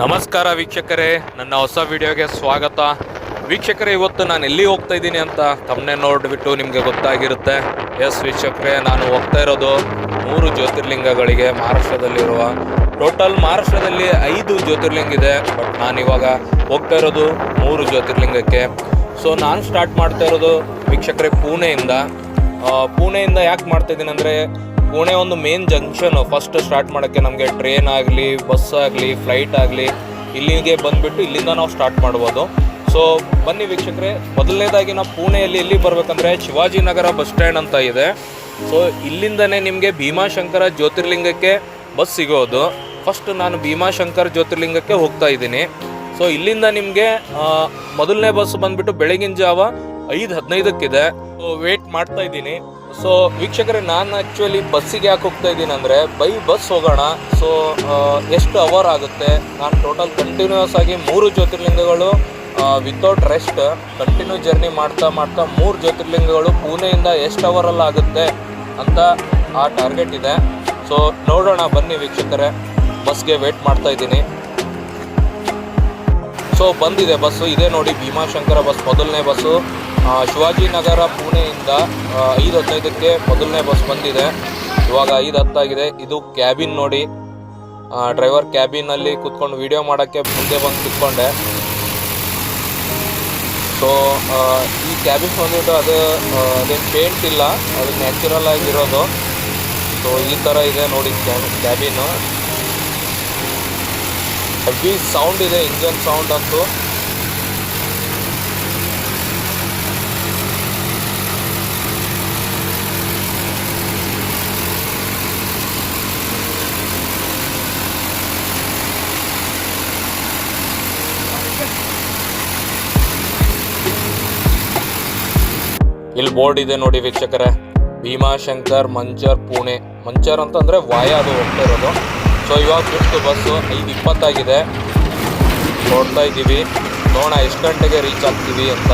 ನಮಸ್ಕಾರ ವೀಕ್ಷಕರೇ, ನನ್ನ ಹೊಸ ವಿಡಿಯೋಗೆ ಸ್ವಾಗತ. ವೀಕ್ಷಕರೇ, ಇವತ್ತು ನಾನು ಎಲ್ಲಿ ಹೋಗ್ತಾ ಇದ್ದೀನಿ ಅಂತ ತಮ್ಮನೆ ನೋಡಿಬಿಟ್ಟು ನಿಮಗೆ ಗೊತ್ತಾಗಿರುತ್ತೆ. ಎಸ್ ವೀಕ್ಷಕರೇ, ನಾನು ಹೋಗ್ತಾ ಇರೋದು 3 ಜ್ಯೋತಿರ್ಲಿಂಗಗಳಿಗೆ. ಮಹಾರಾಷ್ಟ್ರದಲ್ಲಿರುವ ಟೋಟಲ್ ಮಹಾರಾಷ್ಟ್ರದಲ್ಲಿ 5 ಜ್ಯೋತಿರ್ಲಿಂಗ ಇದೆ, ಬಟ್ ನಾನಿವಾಗ ಹೋಗ್ತಾ ಇರೋದು 3 ಜ್ಯೋತಿರ್ಲಿಂಗಕ್ಕೆ. ಸೊ ನಾನು ಸ್ಟಾರ್ಟ್ ಮಾಡ್ತಾ ಇರೋದು ವೀಕ್ಷಕರೇ ಪುಣೆಯಿಂದ ಯಾಕೆ ಮಾಡ್ತಾಯಿದ್ದೀನಿ ಅಂದರೆ, ಪುಣೆ ಒಂದು ಮೇನ್ ಜಂಕ್ಷನ್. ಫಸ್ಟ್ ಸ್ಟಾರ್ಟ್ ಮಾಡೋಕ್ಕೆ ನಮಗೆ ಟ್ರೈನ್ ಆಗಲಿ, ಬಸ್ ಆಗಲಿ, ಫ್ಲೈಟ್ ಆಗಲಿ ಇಲ್ಲಿಗೆ ಬಂದುಬಿಟ್ಟು ಇಲ್ಲಿಂದ ನಾವು ಸ್ಟಾರ್ಟ್ ಮಾಡ್ಬೋದು. ಸೊ ಬನ್ನಿ ವೀಕ್ಷಕರೇ, ಮೊದಲನೇದಾಗಿ ನಾವು ಪುಣೆಯಲ್ಲಿ ಎಲ್ಲಿ ಬರಬೇಕಂದ್ರೆ ಶಿವಾಜಿನಗರ ಬಸ್ ಸ್ಟ್ಯಾಂಡ್ ಅಂತ ಇದೆ. ಸೊ ಇಲ್ಲಿಂದನೇ ನಿಮಗೆ ಭೀಮಾಶಂಕರ ಜ್ಯೋತಿರ್ಲಿಂಗಕ್ಕೆ ಬಸ್ ಸಿಗೋದು. ಫಸ್ಟ್ ನಾನು ಭೀಮಾಶಂಕರ ಜ್ಯೋತಿರ್ಲಿಂಗಕ್ಕೆ ಹೋಗ್ತಾ ಇದ್ದೀನಿ. ಸೊ ಇಲ್ಲಿಂದ ನಿಮಗೆ ಮೊದಲನೇ ಬಸ್ ಬಂದುಬಿಟ್ಟು ಬೆಳಗಿನ ಜಾವ 5:15 ವೇಟ್ ಮಾಡ್ತಾ ಇದ್ದೀನಿ. ಸೊ ವೀಕ್ಷಕರೇ, ನಾನು ಆ್ಯಕ್ಚುಲಿ ಬಸ್ಸಿಗೆ ಯಾಕೆ ಹೋಗ್ತಾ ಇದ್ದೀನಿ ಅಂದರೆ, ಬೈ ಬಸ್ ಹೋಗೋಣ. ಸೊ ಎಷ್ಟು ಅವರ್ ಆಗುತ್ತೆ, ನಾನು ಟೋಟಲ್ ಕಂಟಿನ್ಯೂಸ್ ಆಗಿ 3 ಜ್ಯೋತಿರ್ಲಿಂಗಗಳು ವಿತೌಟ್ ರೆಸ್ಟ್ ಕಂಟಿನ್ಯೂ ಜರ್ನಿ ಮಾಡ್ತಾ 3 ಜ್ಯೋತಿರ್ಲಿಂಗಗಳು ಪುಣೆಯಿಂದ ಎಷ್ಟು ಅವರಲ್ಲಿ ಆಗುತ್ತೆ ಅಂತ ಆ ಟಾರ್ಗೆಟ್ ಇದೆ. ಸೊ ನೋಡೋಣ ಬನ್ನಿ ವೀಕ್ಷಕರೇ, ಬಸ್ಗೆ ವೇಟ್ ಮಾಡ್ತಾ ಇದ್ದೀನಿ. ಸೊ ಬಂದಿದೆ ಬಸ್ಸು, ಇದೆ ನೋಡಿ ಭೀಮಾಶಂಕರ ಬಸ್, ಮೊದಲನೇ ಬಸ್ಸು. ಶಿವಾಜಿನಗರ ಪುಣೆಯಿಂದ 5:15 ಮೊದಲನೇ ಬಸ್ ಬಂದಿದೆ. ಇವಾಗ 5:10 ಇದು ಕ್ಯಾಬಿನ್ ನೋಡಿ, ಡ್ರೈವರ್ ಕ್ಯಾಬಿನಲ್ಲಿ ಕೂತ್ಕೊಂಡು ವಿಡಿಯೋ ಮಾಡೋಕ್ಕೆ ಮುಂದೆ ಬಂದು ಕೂತ್ಕೊಂಡೆ. ಸೊ ಈ ಕ್ಯಾಬಿನ್ ಬಂದ್ಬಿಟ್ಟು ಅದೇನು ಪೇಂಟ್ ಇಲ್ಲ, ಅದು ನ್ಯಾಚುರಲ್ ಆಗಿರೋದು. ಸೊ ಈ ಥರ ಇದೆ ನೋಡಿ ಕ್ಯಾಬಿನು. ಹೆವಿ ಸೌಂಡ್ ಇದೆ, ಇಂಜನ್ ಸೌಂಡ್ ಅಂತೂ. ಇಲ್ಲಿ ಬೋರ್ಡ್ ಇದೆ ನೋಡಿ ವೀಕ್ಷಕರೇ, ಭೀಮಾಶಂಕರ್ ಮಂಚರ್ ಪುಣೆ. ಮಂಚರ್ ಅಂತಂದರೆ ವಾಯ ಅದು ಹೋಗ್ತಾ ಇರೋದು. ಸೊ ಇವಾಗ ಬಿಟ್ಟು ಬಸ್ಸು 5:20 ನೋಡ್ತಾ ಇದ್ದೀವಿ, ನೋಡೋಣ ಎಷ್ಟು ಗಂಟೆಗೆ ರೀಚ್ ಆಗ್ತೀವಿ ಅಂತ.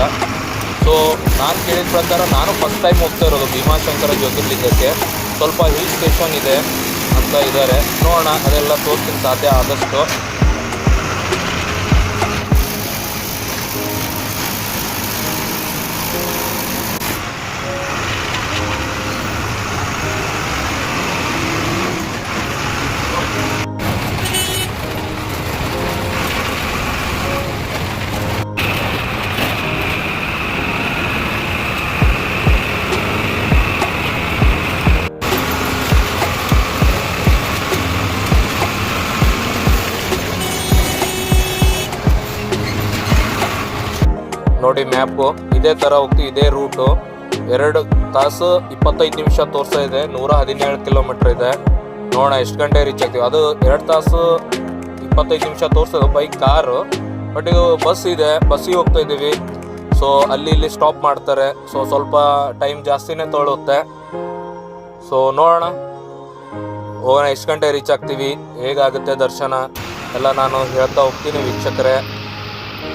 ಸೊ ನಾನು ಕೇಳಿದ ಪ್ರಕಾರ ನಾನು ಫಸ್ಟ್ ಟೈಮ್ ಹೋಗ್ತಾ ಇರೋದು ಭೀಮಾಶಂಕರ ಜ್ಯೋತಿರ್ಲಿಂಗಕ್ಕೆ. ಸ್ವಲ್ಪ ಹಿಲ್ ಸ್ಟೇಷನ್ ಇದೆ ಅಂತ ಇದ್ದಾರೆ, ನೋಡೋಣ ಅದೆಲ್ಲ ತೋರಿಸ್ತೀನಿ ಸಾಧ್ಯ ಆದಷ್ಟು. ನೋಡಿ ಮ್ಯಾಪು, ಇದೇ ಥರ ಹೋಗ್ತೀವಿ, ಇದೇ ರೂಟು. 2 ತಾಸು 25 ನಿಮಿಷ ತೋರಿಸ್ತಾ ಇದೆ, 117 ಕಿಲೋಮೀಟ್ರ್ ಇದೆ. ನೋಡೋಣ ಎಷ್ಟು ಗಂಟೆ ರೀಚ್ ಆಗ್ತೀವಿ. ಅದು 2 ತಾಸು 25 ನಿಮಿಷ ತೋರಿಸೋದು ಬೈ ಕಾರು, ಬಟ್ ಇದು ಬಸ್ ಇದೆ, ಬಸ್ಸಿಗೆ ಹೋಗ್ತಾ ಇದ್ದೀವಿ. ಸೊ ಅಲ್ಲಿ ಸ್ಟಾಪ್ ಮಾಡ್ತಾರೆ, ಸೊ ಸ್ವಲ್ಪ ಟೈಮ್ ಜಾಸ್ತಿನೇ ತೊಗೊಳುತ್ತೆ. ಸೊ ನೋಡೋಣ ಹೋಗೋಣ, ಎಷ್ಟು ಗಂಟೆ ರೀಚ್ ಆಗ್ತೀವಿ, ಹೇಗಾಗುತ್ತೆ ದರ್ಶನ ಎಲ್ಲ ನಾನು ಹೇಳ್ತಾ ಹೋಗ್ತೀನಿ ವೀಕ್ಷಕರೇ.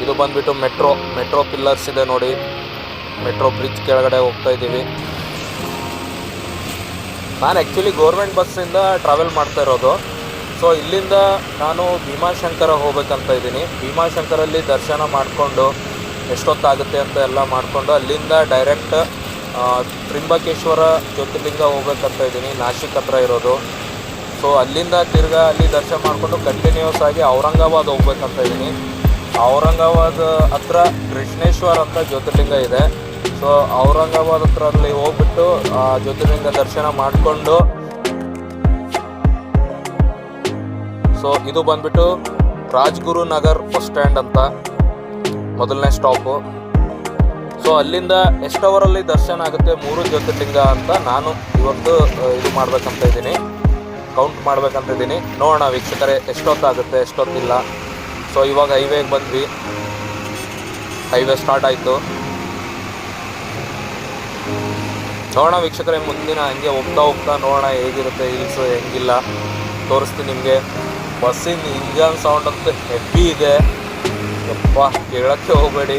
ಇದು ಬಂದುಬಿಟ್ಟು ಮೆಟ್ರೋ ಪಿಲ್ಲರ್ಸ್ ಇದೆ ನೋಡಿ, ಮೆಟ್ರೋ ಬ್ರಿಡ್ಜ್ ಕೆಳಗಡೆ ಹೋಗ್ತಾ ಇದ್ದೀವಿ. ನಾನು ಆ್ಯಕ್ಚುಲಿ ಗೌರ್ಮೆಂಟ್ ಬಸ್ಸಿಂದ ಟ್ರಾವೆಲ್ ಮಾಡ್ತಾ ಇರೋದು. ಸೊ ಇಲ್ಲಿಂದ ನಾನು ಭೀಮಾಶಂಕರ ಹೋಗ್ಬೇಕಂತ ಇದ್ದೀನಿ. ಭೀಮಾಶಂಕರಲ್ಲಿ ದರ್ಶನ ಮಾಡಿಕೊಂಡು ಎಷ್ಟೊತ್ತಾಗುತ್ತೆ ಅಂತ ಎಲ್ಲ ಮಾಡಿಕೊಂಡು ಅಲ್ಲಿಂದ ಡೈರೆಕ್ಟ್ ತ್ರಿಂಬಕೇಶ್ವರ ಜ್ಯೋತಿರ್ಲಿಂಗ ಹೋಗ್ಬೇಕಂತ ಇದ್ದೀನಿ, ನಾಶಿಕ್ ಹತ್ರ ಇರೋದು. ಸೊ ಅಲ್ಲಿಂದ ತಿರ್ಗಾ ಅಲ್ಲಿ ದರ್ಶನ ಮಾಡಿಕೊಂಡು ಕಂಟಿನ್ಯೂಸ್ ಆಗಿ ಔರಂಗಾಬಾದ್ ಹೋಗ್ಬೇಕಂತ ಇದ್ದೀನಿ. ಔರಂಗಾಬಾದ್ ಹತ್ರ ಕೃಷ್ಣೇಶ್ವರ ಅಂತ ಜ್ಯೋತಿರ್ಲಿಂಗ ಇದೆ. ಸೊ ಔರಂಗಾಬಾದ್ ಹತ್ರ ಅಲ್ಲಿ ಹೋಗ್ಬಿಟ್ಟು ಜ್ಯೋತಿರ್ಲಿಂಗ ದರ್ಶನ ಮಾಡಿಕೊಂಡು, ಸೊ ಇದು ಬಂದ್ಬಿಟ್ಟು ರಾಜ್ಗುರು ನಗರ್ ಬಸ್ ಸ್ಟ್ಯಾಂಡ್ ಅಂತ ಮೊದಲನೇ ಸ್ಟಾಪು. ಸೊ ಅಲ್ಲಿಂದ ಎಷ್ಟು ಅವರಲ್ಲಿ ದರ್ಶನ ಆಗುತ್ತೆ 3 ಜ್ಯೋತಿರ್ಲಿಂಗ ಅಂತ ನಾನು ಇವತ್ತು ಇದು ಮಾಡ್ಬೇಕಂತ ಇದ್ದೀನಿ, ಕೌಂಟ್ ಮಾಡ್ಬೇಕಂತ ಇದ್ದೀನಿ. ನೋಡೋಣ ವೀಕ್ಷಕರೇ ಎಷ್ಟೊತ್ತಾಗುತ್ತೆ ಎಷ್ಟೊತ್ತಿಲ್ಲ. ಸೊ ಇವಾಗ ಹೈವೇಗೆ ಬಂದ್ವಿ, ಹೈವೇ ಸ್ಟಾರ್ಟ್ ಆಯಿತು. ನೋಡೋಣ ವೀಕ್ಷಕರೇ, ಮುಂದಿನ ಹಂಗೆ ಹೋಗ್ತಾ ನೋಡೋಣ ಹೇಗಿರುತ್ತೆ, ಹಿಲ್ಸು ಹೆಂಗಿಲ್ಲ ತೋರಿಸ್ತೀನಿ ನಿಮಗೆ. ಬಸ್ಸಿನ ಇಂಜನ್ ಸೌಂಡ್ ಅಂತೂ ಹೆವಿ ಇದೆ, ಯಪ್ಪ ಕೇಳೋಕ್ಕೆ ಹೋಗಬೇಡಿ.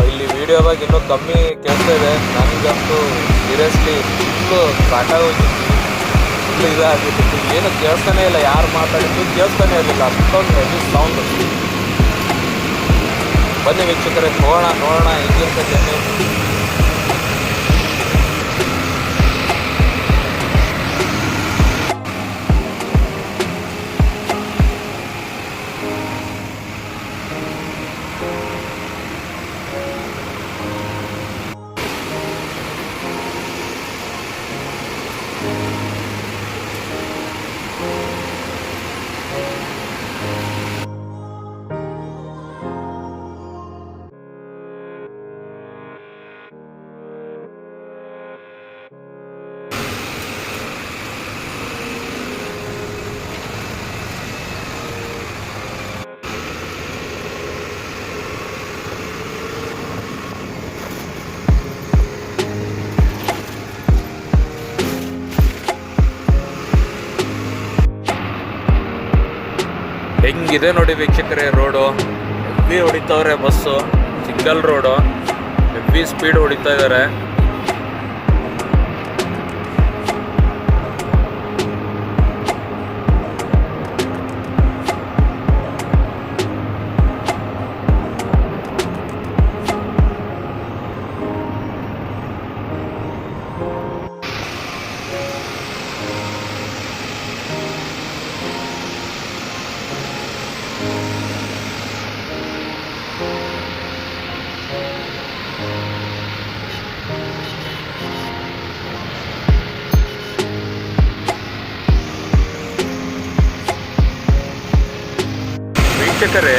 ಇಲ್ಲಿ ವಿಡಿಯೋದಾಗ ಇನ್ನೂ ಕಮ್ಮಿ ಕೇಳ್ತಾ ಇದೆ, ನನಗಂತೂ ಸೀರಿಯಸ್ಲಿ ಫುಲ್ಲು ಸಾಕಾಗೋಗಿತ್ತು. ಫುಲ್ ಇದಾಗಿತ್ತು, ಏನು ಕೇಳಿಸ್ತಾನೆ ಇಲ್ಲ, ಯಾರು ಮಾತಾಡಿದ್ದು ಕೇಳಿಸ್ತಾನೆ ಇರಲಿಲ್ಲ, ಅಷ್ಟೊಂದು ಹೆವಿ ಸೌಂಡ್. ಬನ್ನಿ ವೀಕ್ಷಕರೇ, ನೋಡೋಣ ಹೆಂಗಿರ್ತದೆ ಜರ್ನಿ. ಹೆಂಗಿದೆ ನೋಡಿ ವೀಕ್ಷಕರೇ, ರೋಡು ಹೆವಿ ಹೊಡಿತಾವ್ರೆ bus, single road, heavy speed ಹೊಡಿತಾ ಇದ್ದಾರೆ. ವೀಕ್ಷಕರೇ,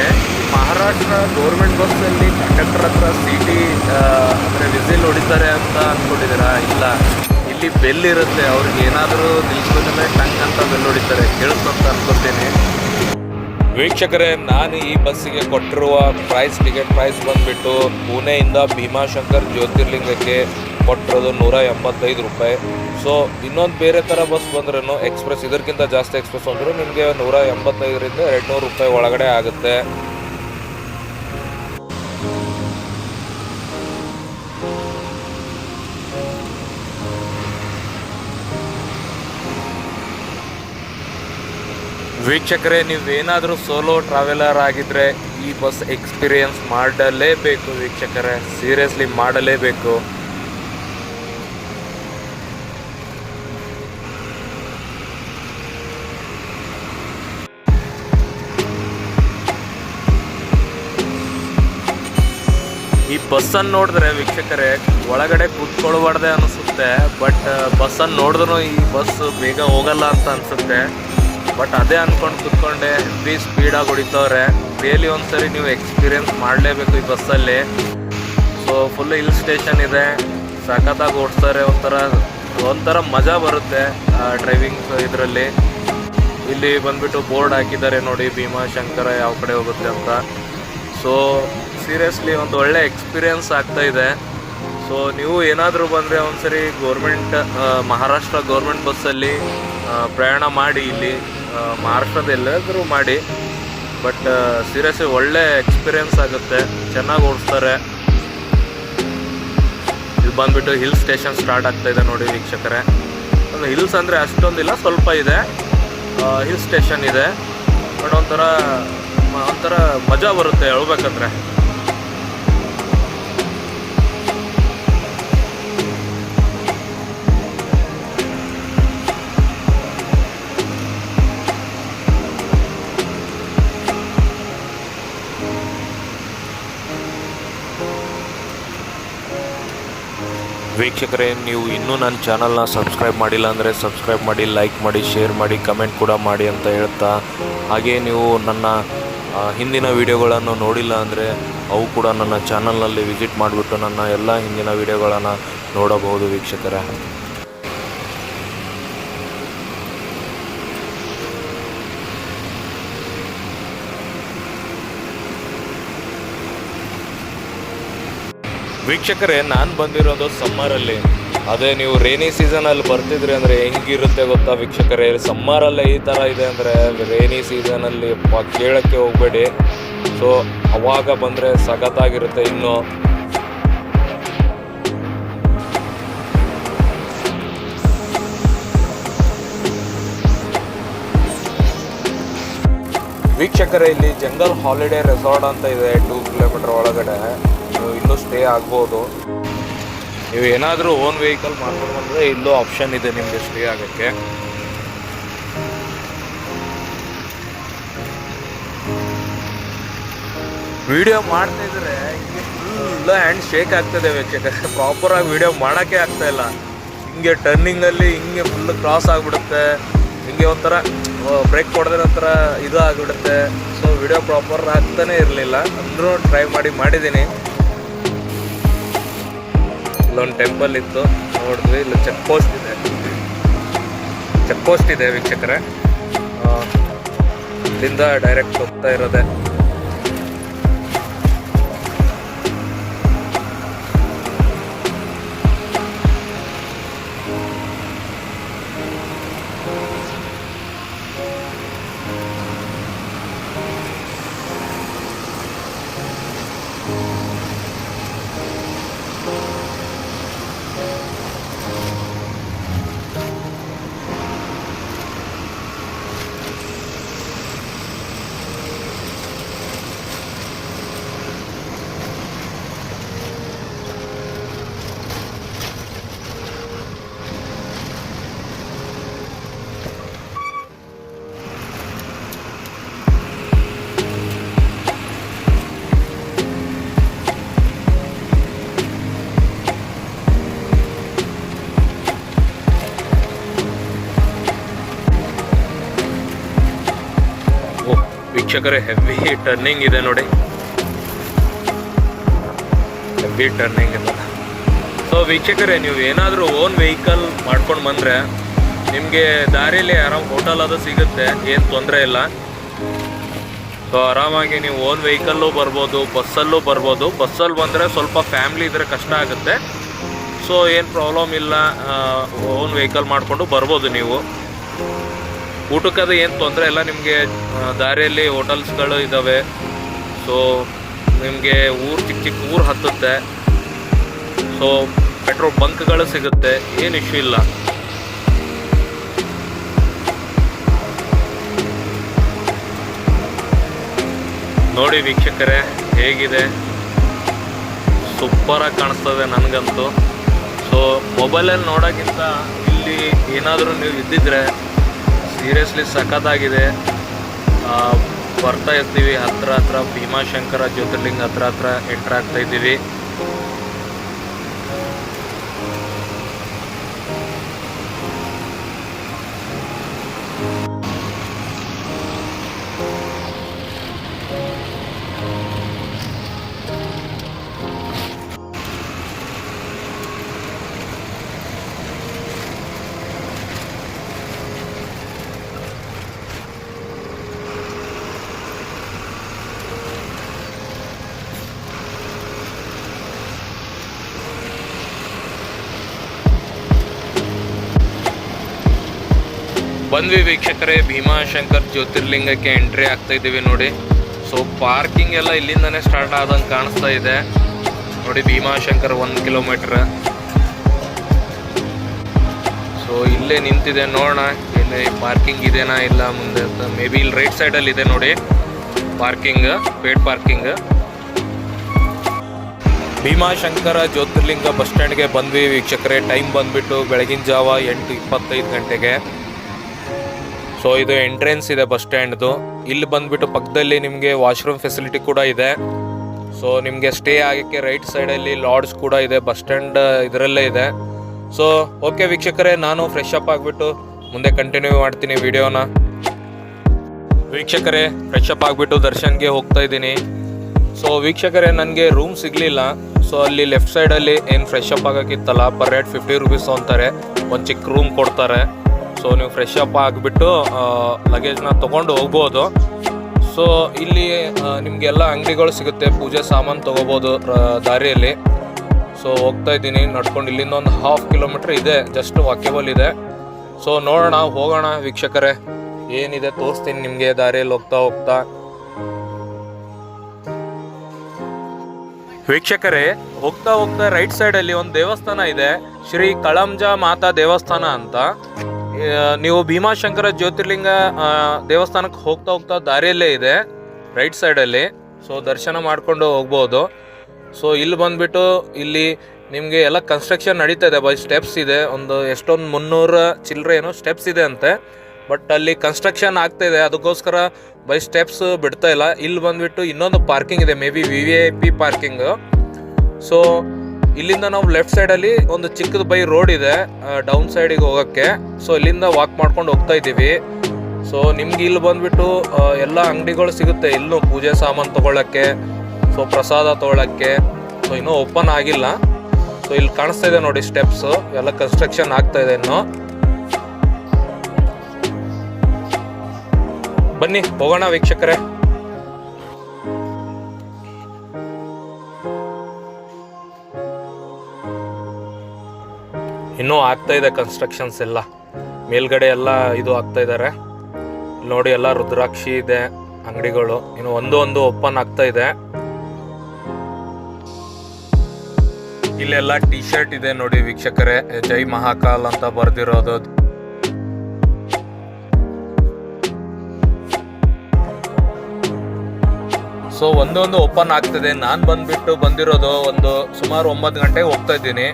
ಮಹಾರಾಷ್ಟ್ರ ಗೌರ್ಮೆಂಟ್ ಬಸ್ಸಲ್ಲಿ ಕಂಡಕ್ಟರ್ ಹತ್ರ ಸಿಟಿ ಅಂದರೆ ವಿಸಿಲ್ ಹೊಡಿತಾರೆ ಅಂತ ಅಂದ್ಕೊಂಡಿದ್ದೀರಾ? ಇಲ್ಲ, ಇಲ್ಲಿ ಬೆಲ್ ಇರುತ್ತೆ. ಅವ್ರಿಗೆ ಏನಾದರೂ ನಿಲ್ಸ್ಕೊಂಡ್ರೆ ಟಂಗ್ ಅಂತ ಬೆಲ್ ಹೊಡಿತಾರೆ, ಕೇಳಿಸ್ತಂತ ಅನ್ಕೊತೀನಿ. ವೀಕ್ಷಕರೇ, ನಾನು ಈ ಬಸ್ಸಿಗೆ ಕೊಟ್ಟಿರುವ ಟಿಕೆಟ್ ಪ್ರೈಸ್ ಬಂದುಬಿಟ್ಟು ಪುಣೆಯಿಂದ ಭೀಮಾಶಂಕರ್ ಜ್ಯೋತಿರ್ಲಿಂಗಕ್ಕೆ ಕೊಟ್ಟಿರೋದು 185 ರೂಪಾಯಿ. ಸೊ ಇನ್ನೊಂದು ಬೇರೆ ಥರ ಬಸ್ ಬಂದ್ರೂ ಎಕ್ಸ್ಪ್ರೆಸ್, ಇದಕ್ಕಿಂತ ಜಾಸ್ತಿ ಎಕ್ಸ್ಪ್ರೆಸ್ ಅಂದರೂ ನಿಮಗೆ 185ರಿಂದ 200 ರೂಪಾಯಿ ಒಳಗಡೆ ಆಗುತ್ತೆ. ವೀಕ್ಷಕರೇ, ನೀವೇನಾದರೂ ಸೋಲೋ ಟ್ರಾವೆಲರ್ ಆಗಿದ್ದರೆ ಈ ಬಸ್ ಎಕ್ಸ್ಪೀರಿಯನ್ಸ್ ಮಾಡಲೇಬೇಕು ವೀಕ್ಷಕರೇ, ಸೀರಿಯಸ್ಲಿ ಮಾಡಲೇಬೇಕು. ಈ ಬಸ್ಸನ್ನು ನೋಡಿದ್ರೆ ವೀಕ್ಷಕರೇ ಒಳಗಡೆ ಕೂತ್ಕೊಳ್ಬಾರ್ದೆ ಅನಿಸುತ್ತೆ, ಬಟ್ ಬಸ್ಸನ್ನು ನೋಡಿದ್ರೂ ಈ ಬಸ್ ಬೇಗ ಹೋಗಲ್ಲ ಅಂತ ಅನಿಸುತ್ತೆ. ಬಟ್ ಅದೇ ಅಂದ್ಕೊಂಡು ಕೂತ್ಕೊಂಡೆ ಹೆವಿ ಸ್ಪೀಡಾಗಿ ಹೊಡಿತವ್ರೆ. ರಿಯಲಿ ಒಂದ್ಸರಿ ನೀವು ಎಕ್ಸ್ಪೀರಿಯನ್ಸ್ ಮಾಡಲೇಬೇಕು ಈ ಬಸ್ಸಲ್ಲಿ. ಸೊ ಫುಲ್ ಹಿಲ್ ಸ್ಟೇಷನ್ ಇದೆ, ಸಖತ್ತಾಗಿ ಓಡಿಸ್ತಾರೆ, ಒಂಥರ ಮಜಾ ಬರುತ್ತೆ ಡ್ರೈವಿಂಗ್ ಇದರಲ್ಲಿ. ಇಲ್ಲಿ ಬಂದುಬಿಟ್ಟು ಬೋರ್ಡ್ ಹಾಕಿದ್ದಾರೆ ನೋಡಿ, ಭೀಮಾಶಂಕರ ಯಾವ ಕಡೆ ಹೋಗುತ್ತೆ ಅಂತ. ಸೊ ಸೀರಿಯಸ್ಲಿ ಒಂದು ಒಳ್ಳೆ ಎಕ್ಸ್ಪೀರಿಯನ್ಸ್ ಆಗ್ತಾ ಇದೆ. ಸೊ ನೀವು ಏನಾದರೂ ಬಂದರೆ ಒಂದ್ಸರಿ ಮಹಾರಾಷ್ಟ್ರ ಗೌರ್ಮೆಂಟ್ ಬಸ್ಸಲ್ಲಿ ಪ್ರಯಾಣ ಮಾಡಿ, ಇಲ್ಲಿ ಮಹಾರಾಷ್ಟ್ರದ ಎಲ್ಲಾದರೂ ಮಾಡಿ. ಬಟ್ ಸೀರಿಯಸ್ಲಿ ಒಳ್ಳೆ ಎಕ್ಸ್ಪೀರಿಯನ್ಸ್ ಆಗುತ್ತೆ, ಚೆನ್ನಾಗಿ ಓಡಿಸ್ತಾರೆ. ಇದು ಬಂದುಬಿಟ್ಟು ಹಿಲ್ ಸ್ಟೇಷನ್ ಸ್ಟಾರ್ಟ್ ಆಗ್ತಾಯಿದೆ ನೋಡಿ ವೀಕ್ಷಕರೇ. ಹಿಲ್ಸ್ ಅಂದರೆ ಅಷ್ಟೊಂದಿಲ್ಲ, ಸ್ವಲ್ಪ ಇದೆ, ಹಿಲ್ ಸ್ಟೇಷನ್ ಇದೆ. ಬಟ್ ಒಂಥರ ಮಜಾ ಬರುತ್ತೆ ಹೇಳ್ಬೇಕಂದ್ರೆ. ವೀಕ್ಷಕರೇ, ನೀವು ಇನ್ನೂ ನನ್ನ ಚಾನಲ್ನ ಸಬ್ಸ್ಕ್ರೈಬ್ ಮಾಡಿಲ್ಲ ಅಂದರೆ ಸಬ್ಸ್ಕ್ರೈಬ್ ಮಾಡಿ, ಲೈಕ್ ಮಾಡಿ, ಶೇರ್ ಮಾಡಿ, ಕಮೆಂಟ್ ಕೂಡ ಮಾಡಿ ಅಂತ ಹೇಳ್ತಾ, ಹಾಗೆ ನೀವು ನನ್ನ ಹಿಂದಿನ ವೀಡಿಯೋಗಳನ್ನು ನೋಡಿಲ್ಲ ಅಂದರೆ ಅವು ಕೂಡ ನನ್ನ ಚಾನಲ್ನಲ್ಲಿ ವಿಸಿಟ್ ಮಾಡಿಬಿಟ್ಟು ನನ್ನ ಎಲ್ಲ ಹಿಂದಿನ ವೀಡಿಯೋಗಳನ್ನು ನೋಡಬಹುದು ವೀಕ್ಷಕರೇ. ವೀಕ್ಷಕರೇ, ನಾನು ಬಂದಿರೋದು ಸಮ್ಮರಲ್ಲಿ. ಅದೇ ನೀವು ರೇನಿ ಸೀಸನಲ್ಲಿ ಬರ್ತಿದ್ರಿ ಅಂದರೆ ಹೆಂಗಿರುತ್ತೆ ಗೊತ್ತಾ ವೀಕ್ಷಕರೇ? ಸಮ್ಮರಲ್ಲೇ ಈ ಥರ ಇದೆ ಅಂದರೆ ರೇನಿ ಸೀಸನಲ್ಲಿ ಕೇಳೋಕ್ಕೆ ಹೋಗಬೇಡಿ. ಸೊ ಅವಾಗ ಬಂದರೆ ಸಖತ್ತಾಗಿರುತ್ತೆ. ಇನ್ನು ವೀಕ್ಷಕರೇ, ಇಲ್ಲಿ ಜಂಗಲ್ ಹಾಲಿಡೇ ರೆಸಾರ್ಟ್ ಅಂತ ಇದೆ 2 ಕಿಲೋಮೀಟರ್ ಒಳಗಡೆ. ನೀವು ಇಲ್ಲೂ ಸ್ಟೇ ಆಗ್ಬೋದು. ನೀವು ಏನಾದರೂ ಓನ್ ವೆಹಿಕಲ್ ಮಾಡ್ಕೊಂಡು ಬಂದರೆ ಇಲ್ಲೂ ಆಪ್ಷನ್ ಇದೆ ನಿಮಗೆ ಸ್ಟೇ ಆಗೋಕ್ಕೆ. ವಿಡಿಯೋ ಮಾಡ್ತಾ ಇದ್ರೆ ಹಿಂಗೆ ಫುಲ್ ಹ್ಯಾಂಡ್ ಶೇಕ್ ಆಗ್ತದೆ ವೀಕ್ಷಕರೇ. ಪ್ರಾಪರಾಗಿ ವಿಡಿಯೋ ಮಾಡೋಕ್ಕೆ ಆಗ್ತಾ ಇಲ್ಲ. ಹಿಂಗೆ ಟರ್ನಿಂಗಲ್ಲಿ ಹಿಂಗೆ ಫುಲ್ ಕ್ರಾಸ್ ಆಗಿಬಿಡುತ್ತೆ. ಹಿಂಗೆ ಒಂಥರ ಬ್ರೇಕ್ ಕೊಡೋದ್ರ ಒಂಥರ ಇದು ಆಗಿಬಿಡುತ್ತೆ. ಸೊ ವಿಡಿಯೋ ಪ್ರಾಪರ್ ಆಗ್ತಾನೆ ಇರಲಿಲ್ಲ. ಅಂದರೂ ಟ್ರೈ ಮಾಡಿದ್ದೀನಿ. ಇಲ್ಲೊಂದು ಟೆಂಪಲ್ ಇತ್ತು ನೋಡಿದ್ವಿ. ಇಲ್ಲ ಚೆಕ್ ಪೋಸ್ಟ್ ಇದೆ ವೀಕ್ಷಕರೇ. ಇಲ್ಲಿಂದ ಡೈರೆಕ್ಟ್ ಹೋಗ್ತಾ ಇರೋದೆ. ವೀಕ್ಷಕರೇ, ಹೆವಿ ಟರ್ನಿಂಗ್ ಇದೆ ನೋಡಿ. ಹೆವಿ ಟರ್ನಿಂಗ್ ಇದೆ. ಸೊ ವೀಕ್ಷಕರೇ, ನೀವು ಏನಾದರೂ ಓನ್ ವೆಹಿಕಲ್ ಮಾಡ್ಕೊಂಡು ಬಂದರೆ ನಿಮಗೆ ದಾರಿಯಲ್ಲಿ ಆರಾಮ್ ಹೋಟೆಲ್ ಅದು ಸಿಗುತ್ತೆ, ಏನು ತೊಂದರೆ ಇಲ್ಲ. ಸೊ ಆರಾಮಾಗಿ ನೀವು ಓನ್ ವೆಹಿಕಲ್ಲೂ ಬರ್ಬೋದು, ಬಸ್ಸಲ್ಲೂ ಬರ್ಬೋದು. ಬಸ್ಸಲ್ಲಿ ಬಂದರೆ ಸ್ವಲ್ಪ ಫ್ಯಾಮ್ಲಿ ಇದ್ದರೆ ಕಷ್ಟ ಆಗುತ್ತೆ. ಸೊ ಏನು ಪ್ರಾಬ್ಲಮ್ ಇಲ್ಲ, ಓನ್ ವೆಹಿಕಲ್ ಮಾಡಿಕೊಂಡು ಬರ್ಬೋದು ನೀವು. ಊಟಕ್ಕದು ಏನು ತೊಂದರೆ ಇಲ್ಲ. ನಿಮಗೆ ದಾರಿಯಲ್ಲಿ ಹೋಟೆಲ್ಸ್ಗಳು ಇದ್ದಾವೆ. ಸೊ ನಿಮಗೆ ಚಿಕ್ಕ ಊರು ಹತ್ತುತ್ತೆ. ಸೊ ಪೆಟ್ರೋಲ್ ಬಂಕ್ಗಳು ಸಿಗುತ್ತೆ, ಏನು ಇಶ್ಯೂ ಇಲ್ಲ. ನೋಡಿ ವೀಕ್ಷಕರೇ, ಹೇಗಿದೆ, ಸೂಪರಾಗಿ ಕಾಣಿಸ್ತದೆ ನನಗಂತೂ. ಸೊ ಮೊಬೈಲಲ್ಲಿ ನೋಡೋಕ್ಕಿಂತ ಇಲ್ಲಿ ಏನಾದರೂ ನೀವು ಇದ್ದಿದ್ರೆ ಸೀರಿಯಸ್ಲಿ ಸಖತ್ತಾಗಿದೆ. ಬರ್ತಾ ಇರ್ತೀವಿ ಹತ್ರ ಭೀಮಾಶಂಕರ ಜ್ಯೋತಿರ್ಲಿಂಗ ಹತ್ರ ಎಂಟ್ರ್ ಆಗ್ತಾ ಇದ್ದೀವಿ. ಬಂದ್ವಿ ವೀಕ್ಷಕರೇ, ಭೀಮಾಶಂಕರ್ ಜ್ಯೋತಿರ್ಲಿಂಗಕ್ಕೆ ಎಂಟ್ರಿ ಆಗ್ತಾ ಇದ್ದೀವಿ ನೋಡಿ. ಸೊ ಪಾರ್ಕಿಂಗ್ ಎಲ್ಲ ಇಲ್ಲಿಂದನೇ ಸ್ಟಾರ್ಟ್ ಆದಂಗೆ ಕಾಣಿಸ್ತಾ ಇದೆ ನೋಡಿ. ಭೀಮಾಶಂಕರ್ 1 ಕಿಲೋಮೀಟ್ರ್. ಸೊ ಇಲ್ಲೇ ನಿಂತಿದೆ, ನೋಡೋಣ ಇಲ್ಲಿ ಪಾರ್ಕಿಂಗ್ ಇದೆನಾ ಇಲ್ಲ ಮುಂದೆ ಅಂತ. ಮೇ ಬಿ ಇಲ್ಲಿ ರೈಟ್ ಸೈಡಲ್ಲಿ ಇದೆ ನೋಡಿ ಪಾರ್ಕಿಂಗ್, ಪೇಡ್ ಪಾರ್ಕಿಂಗ್. ಭೀಮಾಶಂಕರ ಜ್ಯೋತಿರ್ಲಿಂಗ ಬಸ್ ಸ್ಟ್ಯಾಂಡ್ಗೆ ಬಂದ್ವಿ ವೀಕ್ಷಕರೇ. ಟೈಮ್ ಬಂದುಬಿಟ್ಟು ಬೆಳಗಿನ ಜಾವ 8:25 ಗಂಟೆಗೆ. ಸೊ ಇದು ಎಂಟ್ರೆನ್ಸ್ ಇದೆ ಬಸ್ ಸ್ಟ್ಯಾಂಡ್ದು. ಇಲ್ಲಿ ಬಂದುಬಿಟ್ಟು ಪಕ್ಕದಲ್ಲಿ ನಿಮಗೆ ವಾಶ್ರೂಮ್ ಫೆಸಿಲಿಟಿ ಕೂಡ ಇದೆ. ಸೊ ನಿಮಗೆ ಸ್ಟೇ ಆಗೋಕ್ಕೆ ರೈಟ್ ಸೈಡಲ್ಲಿ ಲಾಡ್ಜ್ ಕೂಡ ಇದೆ. ಬಸ್ ಸ್ಟ್ಯಾಂಡ್ ಇದರಲ್ಲೇ ಇದೆ. ಸೊ ಓಕೆ ವೀಕ್ಷಕರೇ, ನಾನು ಫ್ರೆಶ್ ಅಪ್ ಆಗಿಬಿಟ್ಟು ಮುಂದೆ ಕಂಟಿನ್ಯೂ ಮಾಡ್ತೀನಿ ವಿಡಿಯೋನ. ವೀಕ್ಷಕರೇ, ಫ್ರೆಶ್ ಅಪ್ ಆಗಿಬಿಟ್ಟು ದರ್ಶನ್ಗೆ ಹೋಗ್ತಾ ಇದ್ದೀನಿ. ಸೊ ವೀಕ್ಷಕರೇ, ನನಗೆ ರೂಮ್ ಸಿಗಲಿಲ್ಲ. ಸೊ ಅಲ್ಲಿ ಲೆಫ್ಟ್ ಸೈಡಲ್ಲಿ ಏನು ಫ್ರೆಶ್ ಅಪ್ ಆಗೋಕ್ಕಿತ್ತಲ್ಲ, ಪರ್ ಹೆಡ್ 50 ರೂಪೀಸ್ ಅಂತಾರೆ. ಒಂದು ಚಿಕ್ಕ ರೂಮ್ ಕೊಡ್ತಾರೆ. ಸೊ ನೀವು ಫ್ರೆಶ್ ಅಪ್ ಆಗಿಬಿಟ್ಟು ಲಗೇಜ್ನ ತೊಗೊಂಡು ಹೋಗ್ಬೋದು. ಸೊ ಇಲ್ಲಿ ನಿಮಗೆಲ್ಲ ಅಂಗಡಿಗಳು ಸಿಗುತ್ತೆ, ಪೂಜೆ ಸಾಮಾನು ತೊಗೋಬೋದು ದಾರಿಯಲ್ಲಿ. ಸೊ ಹೋಗ್ತಾ ಇದ್ದೀನಿ ನಡ್ಕೊಂಡು. ಇಲ್ಲಿಂದ ಒಂದು 1/2 ಕಿಲೋಮೀಟ್ರ್ ಇದೆ, ಜಸ್ಟ್ ವಾಕೇಬಲ್ ಇದೆ. ಸೊ ನೋಡೋಣ, ಹೋಗೋಣ ವೀಕ್ಷಕರೇ. ಏನಿದೆ ತೋರಿಸ್ತೀನಿ ನಿಮಗೆ ದಾರಿಯಲ್ಲಿ ಹೋಗ್ತಾ. ವೀಕ್ಷಕರೇ, ಹೋಗ್ತಾ ರೈಟ್ ಸೈಡಲ್ಲಿ ಒಂದು ದೇವಸ್ಥಾನ ಇದೆ, ಶ್ರೀ ಕಳಂಜ ಮಾತಾ ದೇವಸ್ಥಾನ ಅಂತ. ನೀವು ಭೀಮಾಶಂಕರ ಜ್ಯೋತಿರ್ಲಿಂಗ ದೇವಸ್ಥಾನಕ್ಕೆ ಹೋಗ್ತಾ ಹೋಗ್ತಾ ದಾರಿಯಲ್ಲೇ ಇದೆ, ರೈಟ್ ಸೈಡಲ್ಲಿ. ಸೊ ದರ್ಶನ ಮಾಡಿಕೊಂಡು ಹೋಗ್ಬೋದು. ಸೊ ಇಲ್ಲಿ ಬಂದುಬಿಟ್ಟು ಇಲ್ಲಿ ನಿಮಗೆ ಎಲ್ಲ ಕನ್ಸ್ಟ್ರಕ್ಷನ್ ನಡೀತಾ ಇದೆ, ಬೈ ಸ್ಟೆಪ್ಸ್ ಇದೆ. ಒಂದು ಎಷ್ಟೊಂದು 300 ಚಿಲ್ಲರೆ ಏನೋ ಸ್ಟೆಪ್ಸ್ ಇದೆ ಅಂತೆ. ಬಟ್ ಅಲ್ಲಿ ಕನ್ಸ್ಟ್ರಕ್ಷನ್ ಆಗ್ತಾ ಇದೆ, ಅದಕ್ಕೋಸ್ಕರ ಬೈ ಸ್ಟೆಪ್ಸ್ ಬಿಡ್ತಾ ಇಲ್ಲ. ಇಲ್ಲಿ ಬಂದುಬಿಟ್ಟು ಇನ್ನೊಂದು ಪಾರ್ಕಿಂಗ್ ಇದೆ, may be VIP parking. So ಇಲ್ಲಿಂದ ನಾವು ಲೆಫ್ಟ್ ಸೈಡಲ್ಲಿ ಒಂದು ಚಿಕ್ಕದು ಬೈ ರೋಡ್ ಇದೆ ಡೌನ್ ಸೈಡಿಗೆ ಹೋಗೋಕ್ಕೆ. ಸೊ ಇಲ್ಲಿಂದ ವಾಕ್ ಮಾಡ್ಕೊಂಡು ಹೋಗ್ತಾ ಇದ್ದೀವಿ. ಸೊ ನಿಮ್ಗೆ ಇಲ್ಲಿ ಬಂದುಬಿಟ್ಟು ಎಲ್ಲ ಅಂಗಡಿಗಳು ಸಿಗುತ್ತೆ, ಇಲ್ಲೂ ಪೂಜೆ ಸಾಮಾನು ತೊಗೊಳಕ್ಕೆ, ಸೊ ಪ್ರಸಾದ ತೊಗೊಳಕ್ಕೆ. ಸೊ ಇನ್ನೂ ಓಪನ್ ಆಗಿಲ್ಲ. ಸೊ ಇಲ್ಲಿ ಕಾಣಿಸ್ತಾ ಇದೆ ನೋಡಿ ಸ್ಟೆಪ್ಸು, ಎಲ್ಲ ಕನ್ಸ್ಟ್ರಕ್ಷನ್ ಆಗ್ತಾ ಇದೆ ಇನ್ನು. ಬನ್ನಿ ಹೋಗೋಣ ವೀಕ್ಷಕರೇ. ಇನ್ನೂ ಆಗ್ತಾ ಇದೆ ಕನ್ಸ್ಟ್ರಕ್ಷನ್ಸ್ ಎಲ್ಲ, ಮೇಲ್ಗಡೆ ಎಲ್ಲ ಇದು ಆಗ್ತಾ ಇದ್ದಾರೆ ನೋಡಿ. ಎಲ್ಲ ರುದ್ರಾಕ್ಷಿ ಇದೆ ಅಂಗಡಿಗಳು, ಇನ್ನು ಒಂದು ಓಪನ್ ಆಗ್ತಾ ಇದೆ. ಇಲ್ಲೆಲ್ಲ ಟಿ ಶರ್ಟ್ ಇದೆ ನೋಡಿ ವೀಕ್ಷಕರೇ, ಜೈ ಮಹಾಕಾಲ್ ಅಂತ ಬರ್ದಿರೋದು. ಸೊ ಒಂದು ಓಪನ್ ಆಗ್ತಿದೆ. ನಾನು ಬಂದಿರೋದು ಸುಮಾರು 9 ಗಂಟೆಗೆ ಹೋಗ್ತಾ ಇದ್ದೀನಿ.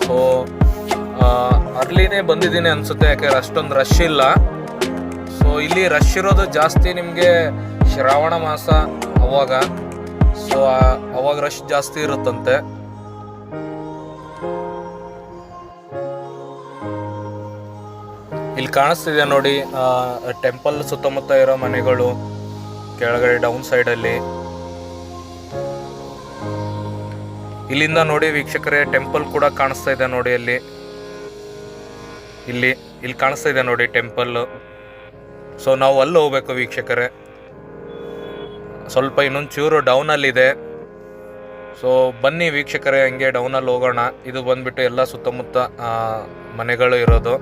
ಸೊ ಅರ್ಲಿನೇ ಬಂದಿದ್ದೀನಿ ಅನ್ಸುತ್ತೆ, ಯಾಕೆಂದ್ರೆ ಅಷ್ಟೊಂದು ರಶ್ ಇಲ್ಲ. ಸೊ ಇಲ್ಲಿ ರಶ್ ಇರೋದು ಜಾಸ್ತಿ ನಿಮಗೆ ಶ್ರಾವಣ ಮಾಸ ಅವಾಗ. ಸೊ ಅವಾಗ ರಶ್ ಜಾಸ್ತಿ ಇರುತ್ತಂತೆ. ಇಲ್ಲಿ ಕಾಣಿಸ್ತಿದೆ ನೋಡಿ ಟೆಂಪಲ್ ಸುತ್ತಮುತ್ತ ಇರೋ ಮನೆಗಳು, ಕೆಳಗಡೆ ಡೌನ್ ಸೈಡಲ್ಲಿ. ಇಲ್ಲಿಂದ ನೋಡಿ ವೀಕ್ಷಕರೇ ಟೆಂಪಲ್ ಕೂಡ ಕಾಣಿಸ್ತಾ ಇದೆ ನೋಡಿ. ಇಲ್ಲಿ ಕಾಣಿಸ್ತಾ ಇದೆ ನೋಡಿ ಟೆಂಪಲ್. ಸೊ ನಾವು ಅಲ್ಲಿ ಹೋಗ್ಬೇಕು ವೀಕ್ಷಕರೇ, ಸ್ವಲ್ಪ ಇನ್ನೊಂದು ಚೂರು ಡೌನಲ್ಲಿದೆ. ಸೊ ಬನ್ನಿ ವೀಕ್ಷಕರೇ ಹಂಗೆ ಡೌನಲ್ಲಿ ಹೋಗೋಣ. ಇದು ಬಂದ್ಬಿಟ್ಟು ಎಲ್ಲ ಸುತ್ತಮುತ್ತ ಮನೆಗಳು ಇರೋದು.